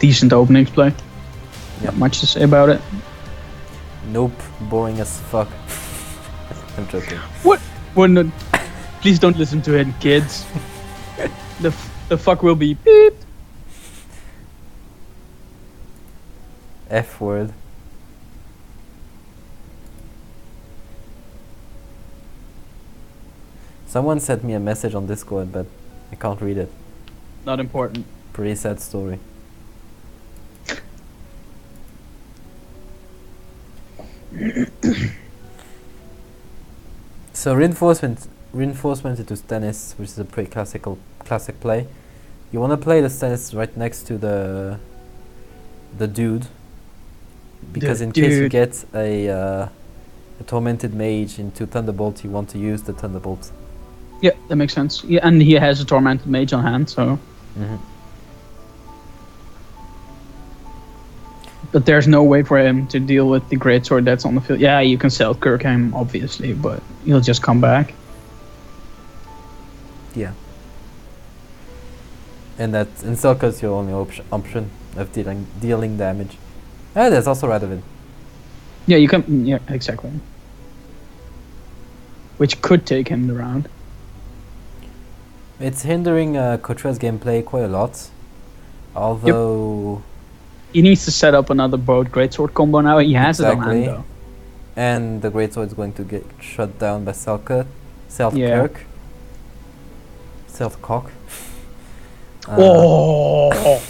Decent openings play. Yep. Not much to say about it. Nope, boring as fuck. I'm joking. What? Well, no, please don't listen to him, kids. the fuck will be beep. F word. Someone sent me a message on Discord, but I can't read it. Not important. Pretty sad story. So reinforcement into Stennis, which is a pretty classic play. You want to play the Stennis right next to the dude, because in case you get a tormented mage into Thunderbolt, you want to use the Thunderbolt. Yeah, that makes sense. Yeah, and he has a tormented mage on hand, so. But there's no way for him to deal with the greatsword that's on the field. Yeah, you can sell Kirkham, obviously, but he'll just come back. Yeah. And that's in Selka's your only option of dealing damage. Ah, there's also Radovid. Yeah, you can. Yeah, exactly. Which could take him the round. It's hindering Kochua's gameplay quite a lot. Although... He needs to set up another boat greatsword combo now. He has it on hand, though. And the greatsword is going to get shut down by Selkirk. Yeah. Self-cock. Oh!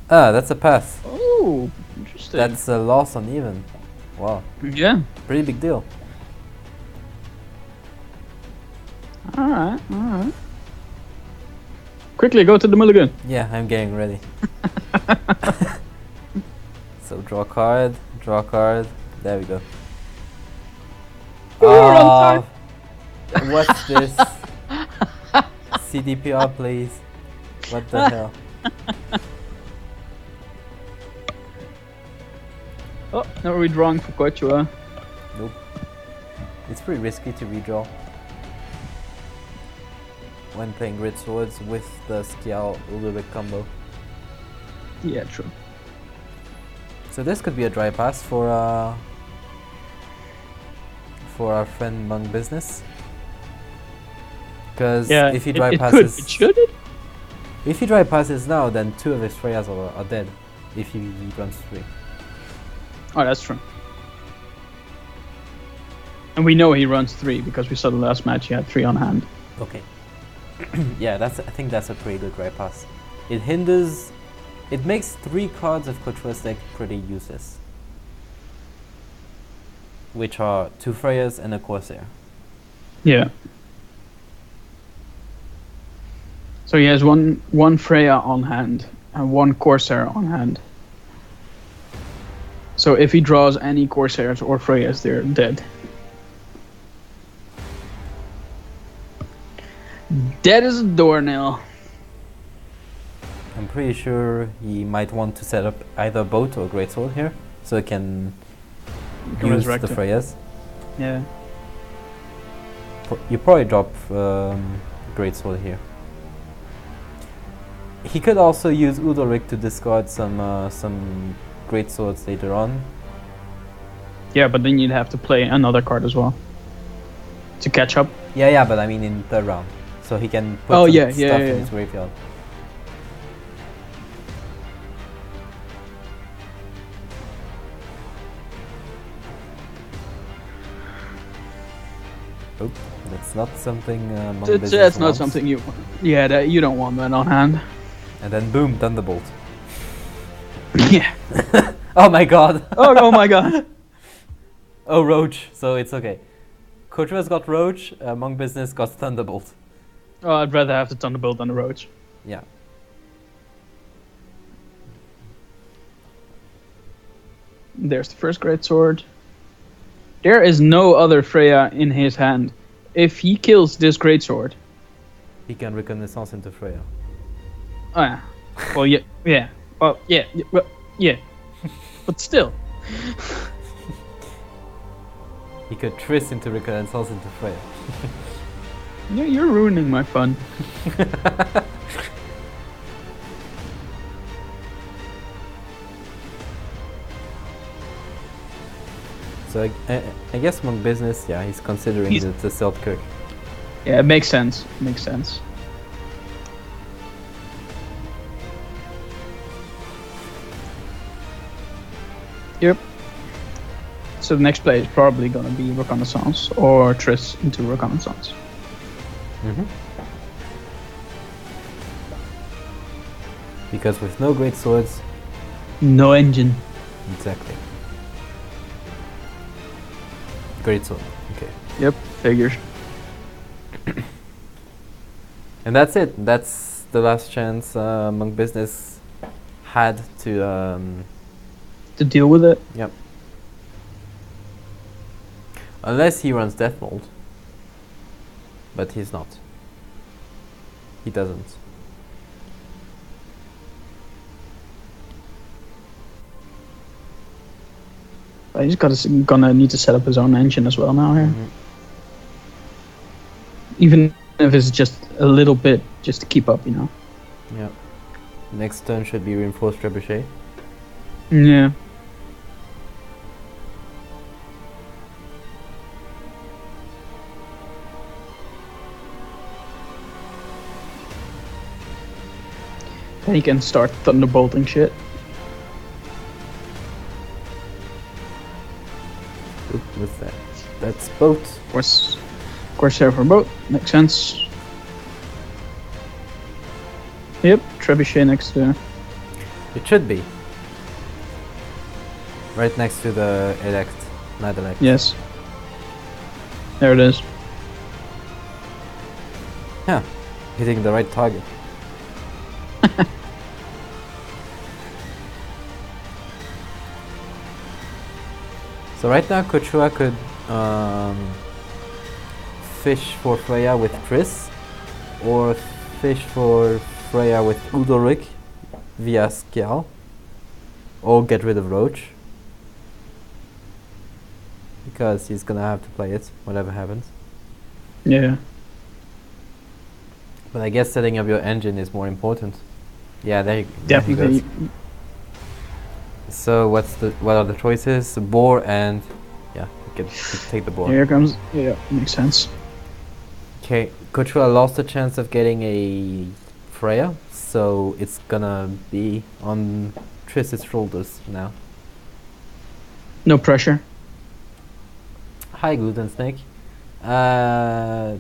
That's a pass. Oh, interesting. That's a loss on even. Wow. Yeah. Pretty big deal. Alright. Quickly, go to the mulligan. Yeah, I'm getting ready. So draw card. There we go. You're on time. What's this? CDPR, please. What the hell? Oh, now we're drawing for Kochua. Nope. It's pretty risky to redraw when playing grid swords with the Skial Ulrich combo. Yeah, true. So this could be a dry pass for our friend Monk Business. Because if he dry passes, should it? If he dry passes now, then 2 of his Freyas are dead. If he runs 3. Oh, that's true. And we know he runs 3 because we saw the last match he had 3 on hand. Okay. Yeah, I think that's a pretty good dry pass. It makes 3 cards of Kochua's deck pretty useless, which are 2 Freyas and a Corsair. Yeah. So he has one Freya on hand and 1 Corsair on hand. So if he draws any Corsairs or Freyas, they're dead. Dead as a doornail. I'm pretty sure he might want to set up either a boat or a greatsword here, so he can use the Freyas. Yeah. You probably drop greatsword here. He could also use Udalric to discard some greatswords later on. Yeah, but then you'd have to play another card as well to catch up. Yeah, but I mean in third round, so he can put stuff in his graveyard. Oh, let's That's not something Monk That's Business not wants. something you. Yeah, that you don't want that on hand. And then boom, Thunderbolt. Yeah. Oh my god. Oh my god. Oh, Roach. So it's okay. Kochua's got Roach. Monk Business got Thunderbolt. Oh, I'd rather have the Thunderbolt than the Roach. Yeah. There's the first greatsword. There is no other Freya in his hand. If he kills this greatsword, He can reconnaissance into Freya. oh yeah. Well, yeah. Well, yeah. But still. He could Triss into reconnaissance into Freya. You're ruining my fun. So I guess Monk Business, yeah, he's considering the Selkirk. Yeah, it makes sense. Makes sense. Yep. So the next play is probably gonna be Reconnaissance or Triss into Reconnaissance. Mm-hmm. Because with no great swords, No engine. exactly. Great sword. Okay. Yep, figures. And that's it. That's the last chance Monk Business had to. To deal with it. Yep. Unless he runs Death Mold. But he's not. He doesn't. But he's gonna need to set up his own engine as well now here. Mhm. Even if it's just a little bit, just to keep up, you know. Yeah. Next turn should be reinforced trebuchet. Yeah. Then he can start thunderbolting shit. Oop, what's that? That's boat. Of course, there for both. Makes sense. Yep, trebuchet next to. It should be. Right next to the elect, not elect. Yes. There it is. Yeah, hitting the right target. So right now Kochua could fish for Freya with Triss, or fish for Freya with Udalryk via Skjal, or get rid of Roach. Because he's gonna have to play it, whatever happens. Yeah. But I guess setting up your engine is more important. Yeah, there he Definitely. goes. So what are the choices? Boar and yeah, you can take the boar. Here comes. Yeah, makes sense. Okay, Kochua lost the chance of getting a Freya, so it's gonna be on Triss's shoulders now. No pressure. Hi, Gluten Snake.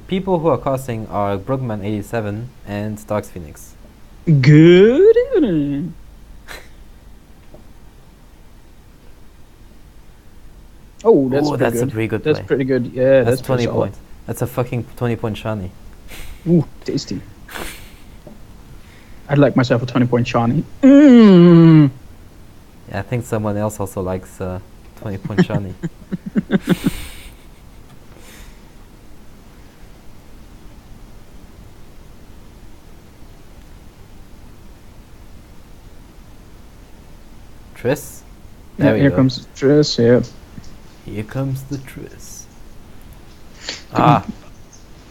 People who are casting are Brugman87 and Starks Phoenix. Good evening. Oh, that's Ooh, pretty that's good. a pretty good That's play. pretty good. Yeah, That's 20 pretty solid. points. That's a fucking 20-point shiny. Ooh, tasty. I'd like myself a 20-point shiny. Mm. Yeah, I think someone else also likes 20-point shiny. Triss? There we Here go. comes Triss, yeah. Here comes the Triss. Ah,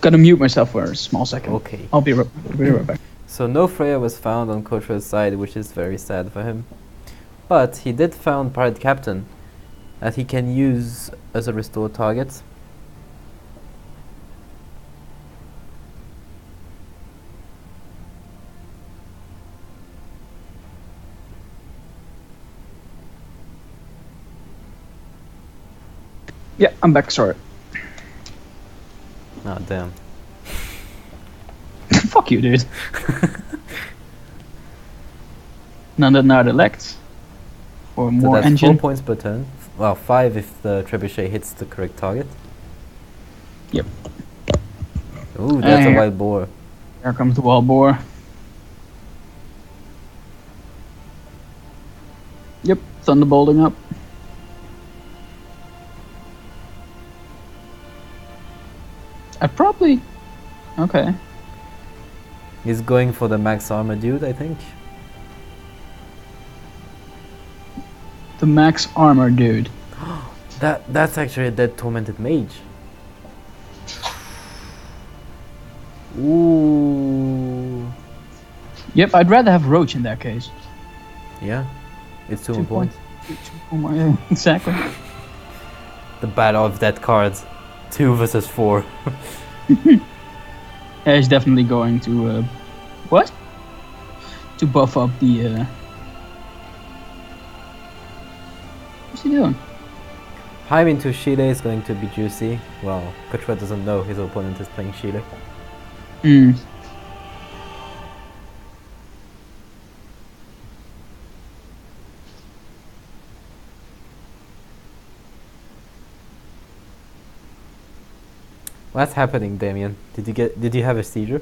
Gotta mute myself for a small second. okay. I'll be right back. So no Freya was found on Kochua's side, which is very sad for him. But he did found Pirate Captain that he can use as a restore target. Yeah, I'm back, sorry. No, God damn. Fuck you, dude. None that now elect. For So more that's engine. 4 points per turn. Well, 5 if the trebuchet hits the correct target. Yep. Ooh, that's a Here- wild boar. Here comes the wild boar. Yep, thunderbolting up. I probably... Okay. He's going for the max armor dude, I think. The max armor dude. That's actually a dead tormented mage. Ooh. Yep, I'd rather have Roach in that case. Yeah. It's 2 more 2 points. Oh my, yeah, exactly. The battle of dead cards. 2 versus 4. Yeah, he's definitely going to... what? To buff up the... What's he doing? Heim into Chile is going to be juicy. Well, Kochua doesn't know his opponent is playing Chile. Hmm. What's happening, Damien? Did you have a seizure?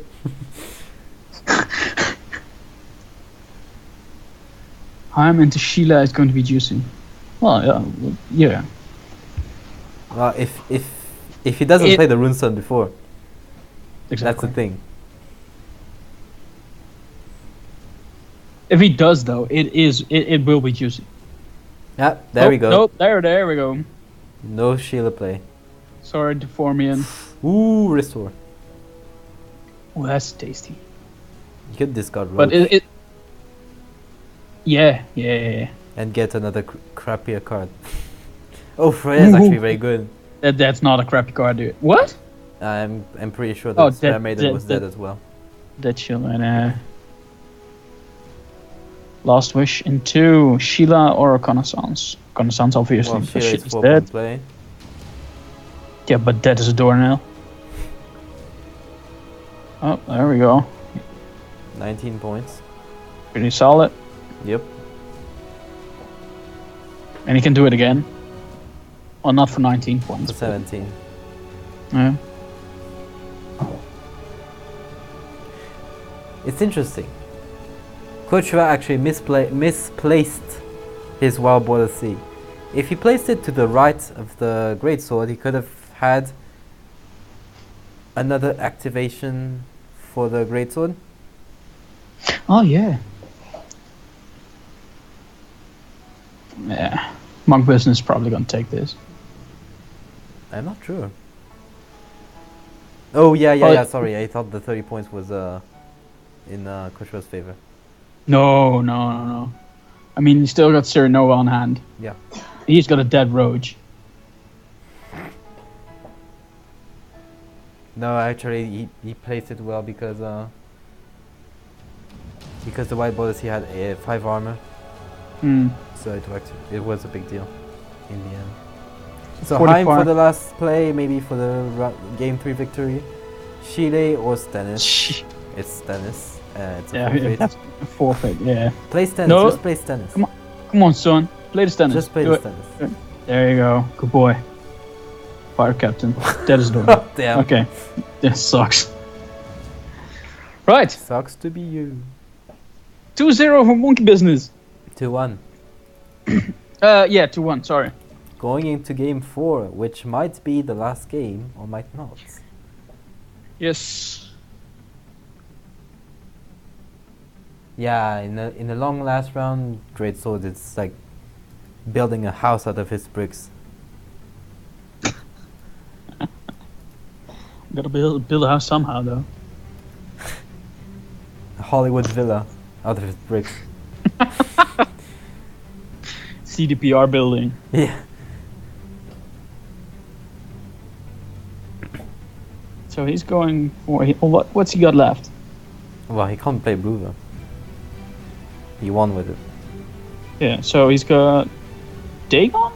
I'm into Sheila is going to be juicy. Well, yeah. Well, if he doesn't play the Runestone before, Exactly. that's the thing. If he does, though, it will be juicy. Yeah, there we go. Nope, there we go. No Sheila play. Sorry, Deformian. Ooh, restore. Oh, that's tasty. You could discard Roach But it yeah. and get another crappier card. Oh, Freya is actually very good. That's not a crappy card, dude. What? I'm pretty sure that Spare Maiden was dead as well. Dead Sheila and Last Wish into Sheila or Reconnaissance. Reconnaissance, obviously. Well, because Sheila is Sheila's 4 dead. point play. Yeah, but dead as a doornail. Oh, there we go. 19 points. Pretty solid. Yep. And he can do it again. Well, not for 19 points. For 17. Yeah. It's interesting. Kochua actually misplaced his Wild Border Sea. If he placed it to the right of the Greatsword, he could have had another activation for the Greatsword. Oh, yeah. Yeah. Monk Business is probably going to take this. I'm not sure. Oh, yeah, sorry. I thought the 30 points was in Kochua's favor. No. I mean, he's still got Cyrano on hand. Yeah. He's got a dead Roach. No, actually, he placed it well because the White Borders, he had 5 armor. So it worked. It was a big deal in the end. So Heim for the last play, maybe for the game 3 victory. Chile or Stennis. It's Stennis. It's a forfeit. That's a forfeit, yeah. Play Stennis, No. just play Stennis. Come on, son. Play the Stennis. Just play Do the it. Stennis. There you go. Good boy. Fire captain. Dead as a door. Oh, damn. Okay. This sucks. Right. Sucks to be you. 2-0 for Monkey Business. 2-1. Yeah, 2-1, sorry. Going into game 4, which might be the last game or might not. Yes. Yeah, in the long last round, Greatsword, it's like building a house out of his bricks. Gotta build a house somehow, though. A Hollywood villa out of his bricks. CDPR building. Yeah. So he's going for... What's he got left? Well, he can't play Brewer. He won with it. Yeah, so he's got... Dagon?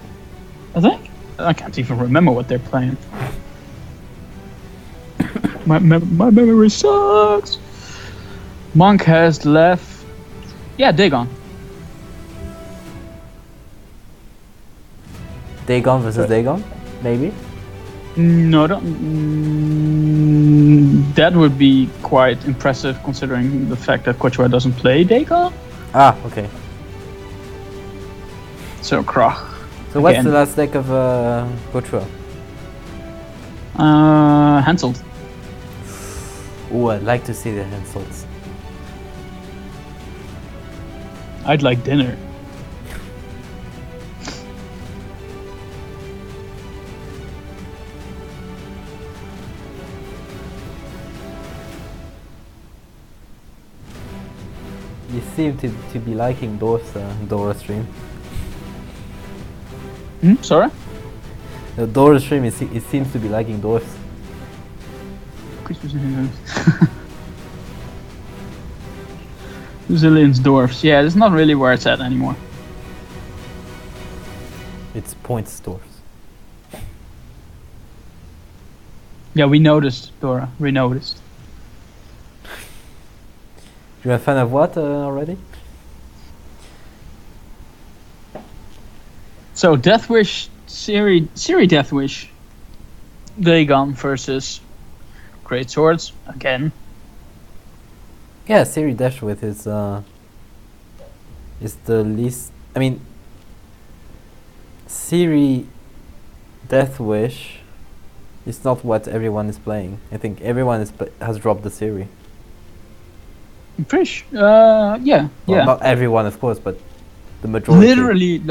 I think? I can't even remember what they're playing. My memory sucks. Monk has left. Yeah, Dagon. Dagon versus Dagon, maybe. No, don't. That would be quite impressive considering the fact that Kochua doesn't play Dagon. Ah, okay. So Krach. So what's the last deck of Kochua? Hanseld. Ooh, I'd like to see the Hanselds. I'd like dinner. You seem to be liking Dora stream. Sorry? The Dora stream, it seems to be liking dwarfs. Zillions dwarfs. Yeah, it's not really where it's at anymore. It's points dwarfs. Yeah, we noticed, Dora. We noticed. You're a fan of what already? So Deathwish, Siri Deathwish, Dagon versus Great Swords again. Yeah, Siri Dashwith is the least. I mean, Siri Deathwish is not what everyone is playing. I think everyone has dropped the Siri. I'm pretty sure. Yeah. Not everyone, of course, but the majority. Literally,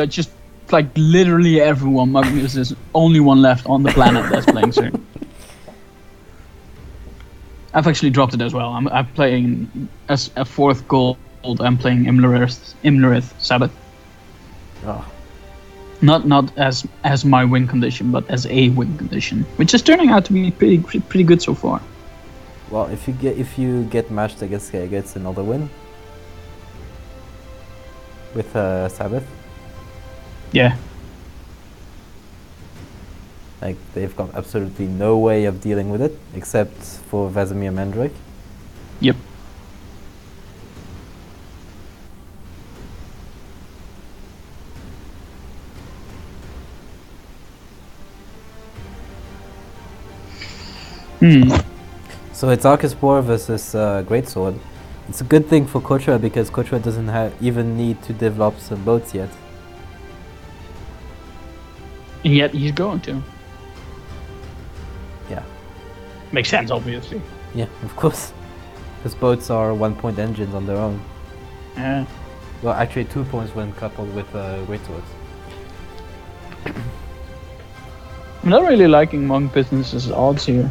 literally everyone. Magnus is the only one left on the planet that's playing Siri. I've actually dropped it as well. I'm playing as a 4th gold. I'm playing Imlerith Sabbath. Oh. Not as my win condition, but as a win condition, which is turning out to be pretty good so far. Well, if you get matched, I guess gets another win with Sabbath. Yeah. Like, they've got absolutely no way of dealing with it, except for Vesemir Mandrake. Yep. So it's Arcaspor versus Greatsword. It's a good thing for Kochua because Kochua doesn't even need to develop some boats yet. And yet he's going to. Yeah. Makes sense, obviously. Yeah, of course. Because boats are 1-point engines on their own. Yeah. Well, actually 2 points when coupled with Greatswords. I'm not really liking Monk Business's odds here.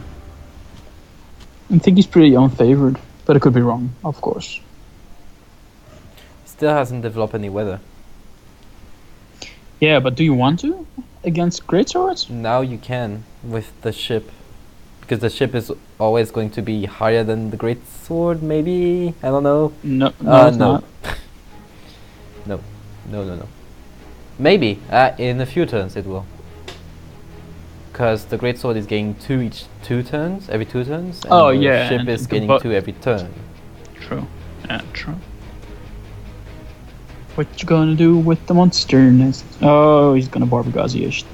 I think he's pretty unfavored, but I could be wrong, of course. Still hasn't developed any weather. Yeah, but do you want to against Greatswords? Now you can with the ship. Because the ship is always going to be higher than the Greatsword, maybe? I don't know. No, it's no. not. No. Maybe. In a few turns it will. Because the Greatsword is gaining 2 every 2 turns, and the ship is gaining 2 every turn. True. Yeah, true. What you gonna do with the monster nest? Oh, he's gonna Barbaghezi-ish.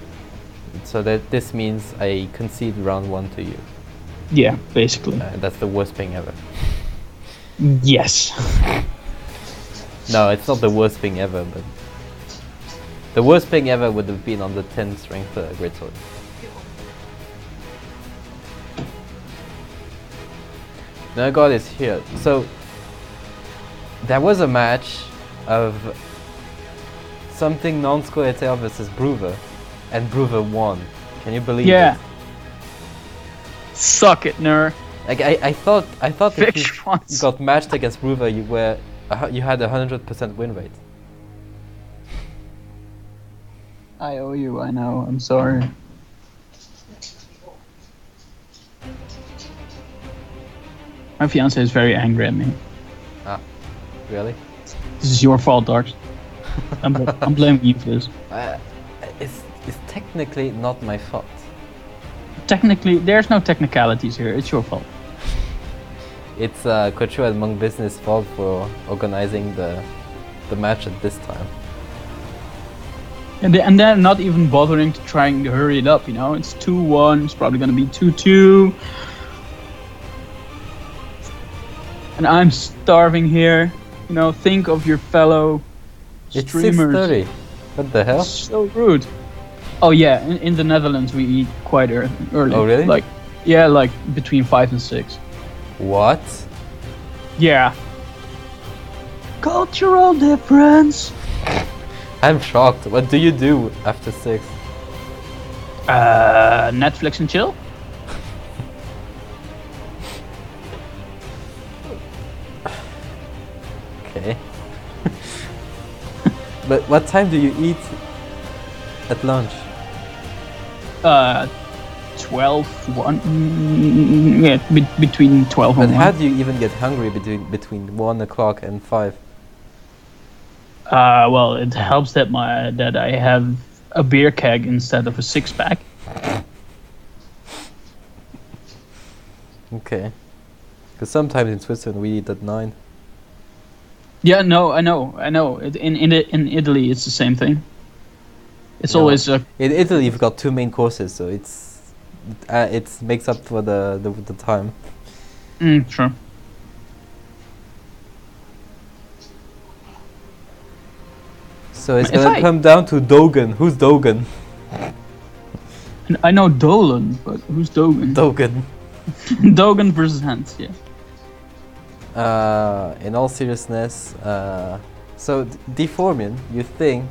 So this means I concede round 1 to you. Yeah, basically. That's the worst thing ever. Yes. No, it's not the worst thing ever, but the worst thing ever would have been on the 10 strength Greatsword. Now God is here. So there was a match of something non-Scoia'tael versus Bruver, and Bruver won. Can you believe it? Suck it, Nur. Like I thought if you once. got matched against Bruver, you had 100% win rate. I owe you. I know. I'm sorry. My fiance is very angry at me. Ah, really? This is your fault, Dart. I'm blaming you for this. It's technically not my fault. Technically, there's no technicalities here. It's your fault. It's Kochua and Monk Business' fault for organizing the match at this time. And they're not even bothering to trying to hurry it up, you know? It's 2-1, it's probably gonna be 2-2. And I'm starving here. You know, think of your fellow It's streamers. 6:30. What the hell? So rude. Oh yeah, in the Netherlands we eat quite early. Oh really? Like, yeah, like between 5 and 6. What? Yeah. Cultural difference. I'm shocked. What do you do after 6? Netflix and chill. Okay. But what time do you eat at lunch? 12, 1. Yeah, between 12 But and 1. how do you even get hungry between 1 o'clock and 5? Well, it helps that I have a beer keg instead of a 6-pack. Okay. Because sometimes in Switzerland we eat at 9. Yeah, no, I know. In Italy, it's the same thing. It's No. always In Italy you've got 2 main courses, so it makes up for the time. Sure. So it's If gonna come down to Dogen. Who's Dogen? And I know Dolan, but who's Dogan? Dogen. Dogan versus Hans, yeah. In all seriousness, so Deformian, you think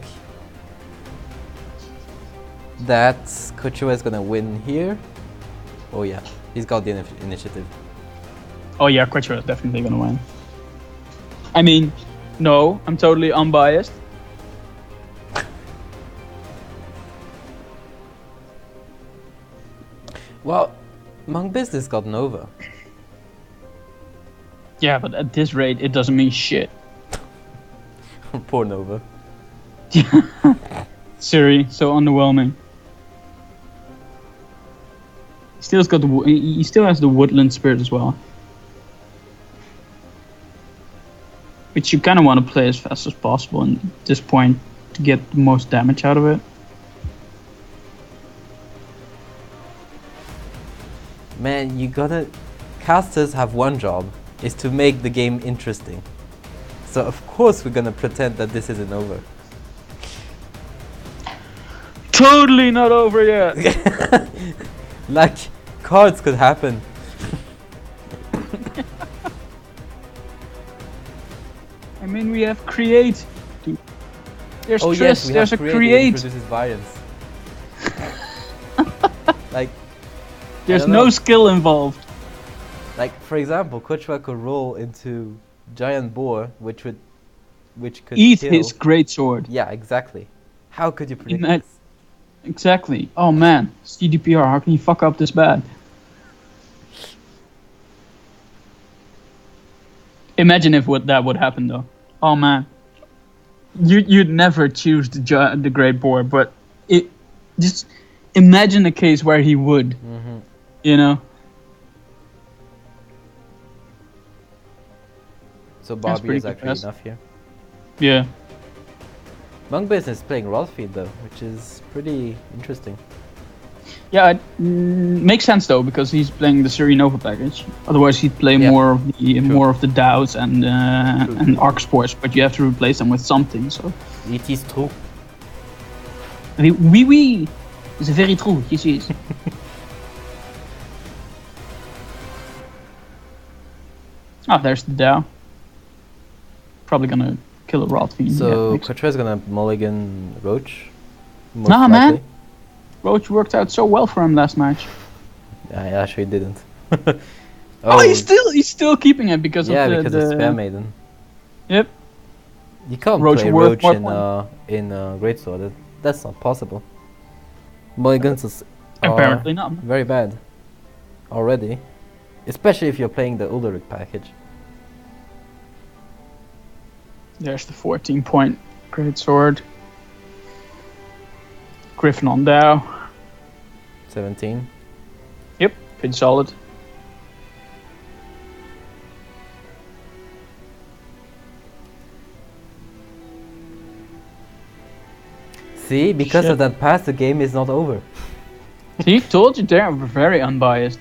that Kochua is gonna win here? Oh yeah, he's got the initiative. Oh yeah, Kochua is definitely gonna win. I mean, no, I'm totally unbiased. Well, Monk Business got Nova. Yeah, but at this rate, it doesn't mean shit. Poor Nova. Siri, so underwhelming. He still has the woodland spirit as well, which you kind of want to play as fast as possible at this point to get the most damage out of it. Man, casters have one job, is to make the game interesting. So of course we're gonna pretend that this isn't over. Totally not over yet. Like, cards could happen. I mean, we have create. There's Oh Triss, yes, we there's a have create. introduces variance. Like, There's don't no know. skill involved. Like for example, Kochua could roll into Giant Boar, which could Eat kill. his great sword. Yeah, exactly. How could you predict Ima- this? Exactly. Oh man, CDPR. How can you fuck up this bad? Imagine if that would happen though. Oh man, you'd never choose the great boar, but it just imagine a case where he would. Mm-hmm. You know. So Barbie pretty is actually fast. enough here. Yeah. Monk Business is playing Rothfield though, which is pretty interesting. Yeah, it makes sense though because he's playing the Siri Nova package. Otherwise, he'd play Yeah. more of the DAOs and Arc Sports, but you have to replace them with something. So. It is true. Oui, it's very true. Yes. Oh, there's the DAO. Probably gonna kill a Rotfiend. So yeah, Kochua's gonna mulligan Roach. most Nah, man. likely. Roach worked out so well for him last match. I actually didn't. Oh, he's still keeping it because yeah, of the because it's Spare Maiden. Yep. You can't Roach play worth Roach more in Greatsword. That's not possible. Mulligans are Apparently not. very bad already, especially if you're playing the Ulrich package. There's the 14-point great sword. Griffin on Dow. 17. Yep, pretty solid. See, because Shit. of that pass, the game is not over. See, told you they're very unbiased.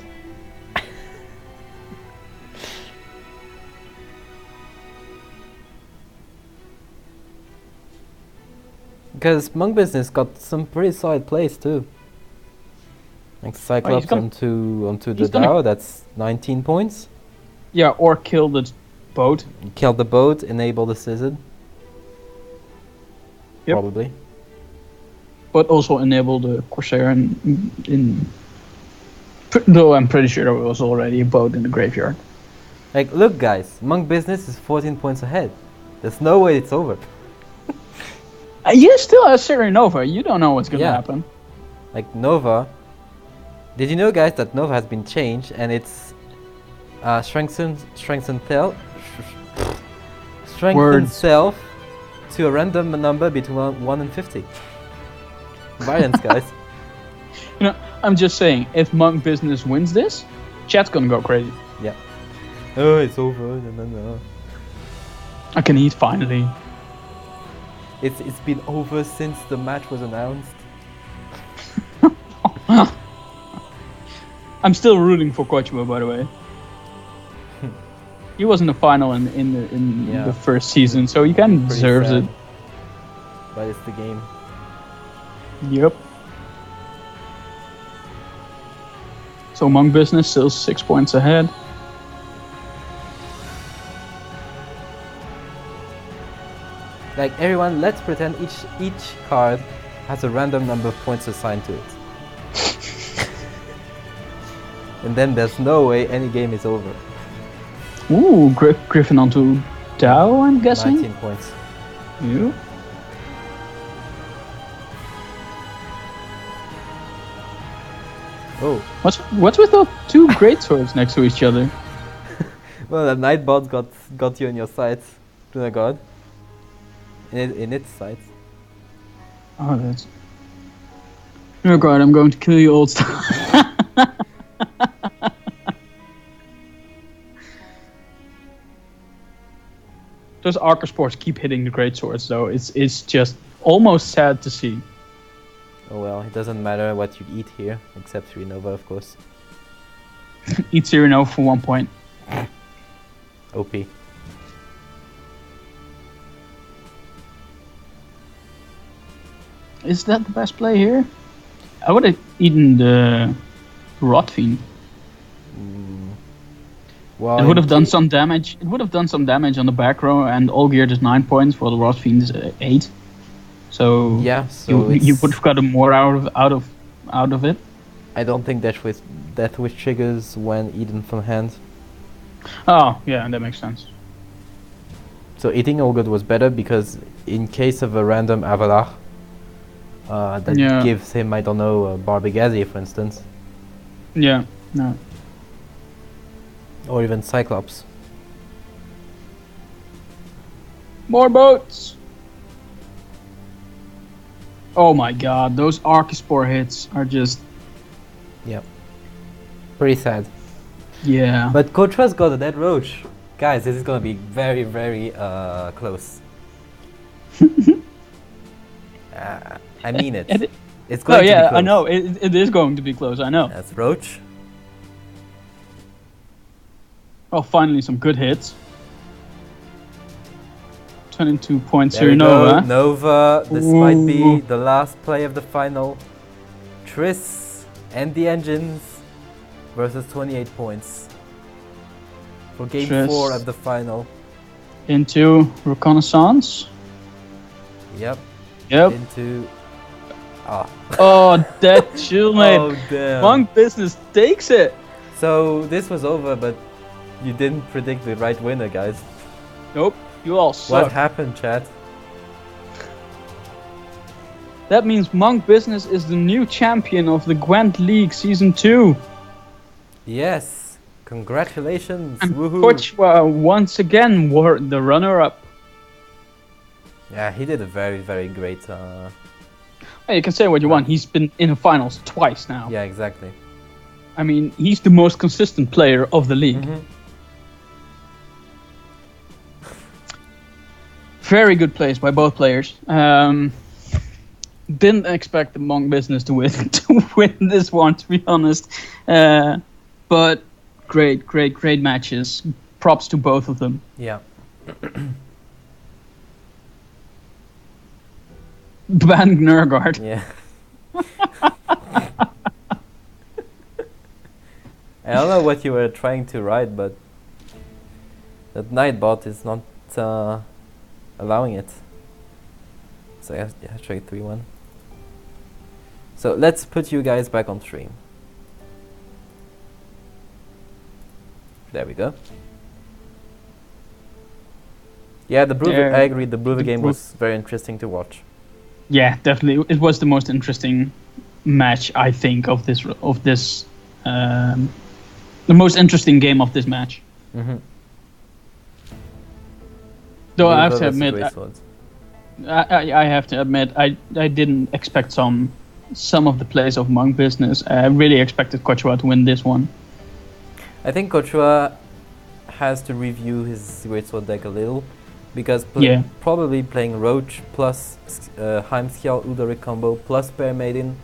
Because Monk Business got some pretty solid plays too. Like Cyclops onto the Dow, that's 19 points. Yeah, or kill the boat. Kill the boat, enable the scissor. Yep. Probably. But also enable the Corsair though I'm pretty sure there was already a boat in the graveyard. Like, look guys, Monk Business is 14 points ahead. There's no way it's over. You still have Siri Nova, you don't know what's gonna happen. Like Nova, did you know guys that Nova has been changed and it's strengthened self to a random number between 1 and 50. Variance guys. You know, I'm just saying, if Monk Business wins this, chat's gonna go crazy. Yeah. Oh, it's over. No. I can eat finally. It's been over since the match was announced. I'm still rooting for Kochua, by the way. He was in the final in the first season, so he kind of deserves it. But it's the game. Yep. So Monk Business still 6 points ahead. Like everyone, let's pretend each card has a random number of points assigned to it. And then there's no way any game is over. Ooh, Griffin onto Dow, I'm guessing? 19 points. Yeah. Oh. What's with the two great swords next to each other? Well, the Nightbot got you in your sights, Luna God. In its sights. Oh, that's... Oh god, I'm going to kill you, old stuff. Those Archer Sports keep hitting the great swords, though. It's just almost sad to see. Oh well, it doesn't matter what you eat here, except Renova, of course. Eat Cyrano for 1 point. OP. Is that the best play here? I would have eaten the Rot Fiend. Well, it would have done some damage. It would have done some damage on the back row, and all geared is 9 points, while the Rot Fiend is 8. So yeah, so you would have gotten more out of it. I don't think Death Wish triggers when eaten from hand. Oh yeah, that makes sense. So eating Olgud was better because in case of a random Avalar, that gives him, I don't know, Barbigazi, for instance. Yeah, no. Or even Cyclops. More boats! Oh my god, those Archispore hits are just... Yep. Pretty sad. Yeah. But Kochua's got a dead roach. Guys, this is gonna be very, very close. I mean it. It's going to be close. I know. It is going to be close, I know. That's Roach. Oh, finally some good hits. 22 points there here, Nova. Nova, this might be the last play of the final. Triss and the Engines versus 28 points for game Triss 4 of the final. Into Reconnaissance. Yep. Into... Oh, that shieldmate. Oh, damn. Monk Business takes it. So this was over, but you didn't predict the right winner, guys. Nope. You all suck. What happened, chat? That means Monk Business is the new champion of the Gwent League Season 2. Yes. Congratulations. And woohoo. Kochua once again were the runner-up. Yeah, he did a very, very great... You can say what you want. He's been in the finals twice now. Yeah, exactly. I mean, he's the most consistent player of the league. Mm-hmm. Very good plays by both players. Didn't expect the Monk Business to win this one, to be honest. But great matches. Props to both of them. Yeah. Ban Nurgard. Yeah. I don't know what you were trying to write, but that Nightbot is not allowing it. So I have to trade 3-1. So let's put you guys back on stream. There we go. Yeah, I agree. The Brewer game was very interesting to watch. Yeah, definitely. It was the most interesting match, I think, of this. The most interesting game of this match. Mm-hmm. Though I have to admit, I have to admit, I didn't expect some of the plays of Monk Business. I really expected Kochua to win this one. I think Kochua has to review his Greatsword deck a little, because probably playing Roach plus Heimskjall Udaric combo plus Bear Maiden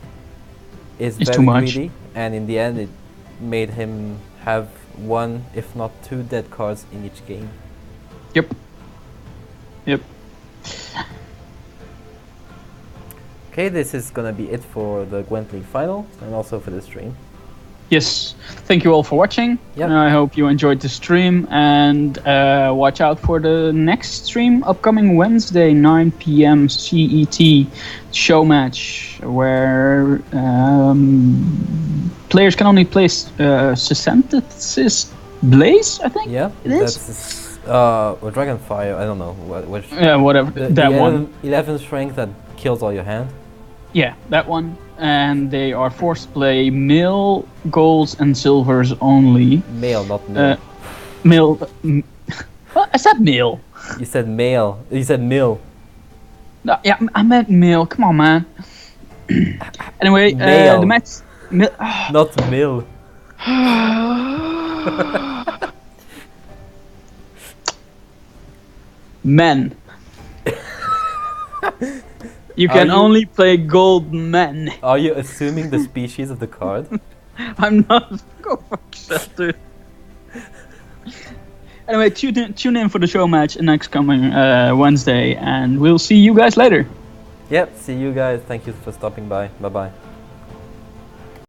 is very too much. greedy, and in the end it made him have 1, if not 2 dead cards in each game. Yep. Okay, this is gonna be it for the Gwent League final and also for the stream. Yes, thank you all for watching. Yep. I hope you enjoyed the stream, and watch out for the next stream upcoming Wednesday, 9 p.m. CET show match, where players can only place Synthesis Blaze, I think. Yeah, it is. That's or Dragonfire. I don't know which. Yeah, whatever. The one. 11 strength that kills all your hand. Yeah, that one. And they are forced to play mill, golds, and silvers only. Male, not mill. Mill. What? I said mill. You said male. You said mill. No, yeah, I meant mill. Come on, man. Anyway, the match. Not mill. Men. You can only play gold men. Are you assuming the species of the card? I'm not. Go fuck yourself, dude. Anyway, tune in for the show match next coming Wednesday, and we'll see you guys later. Yep, see you guys. Thank you for stopping by. Bye bye.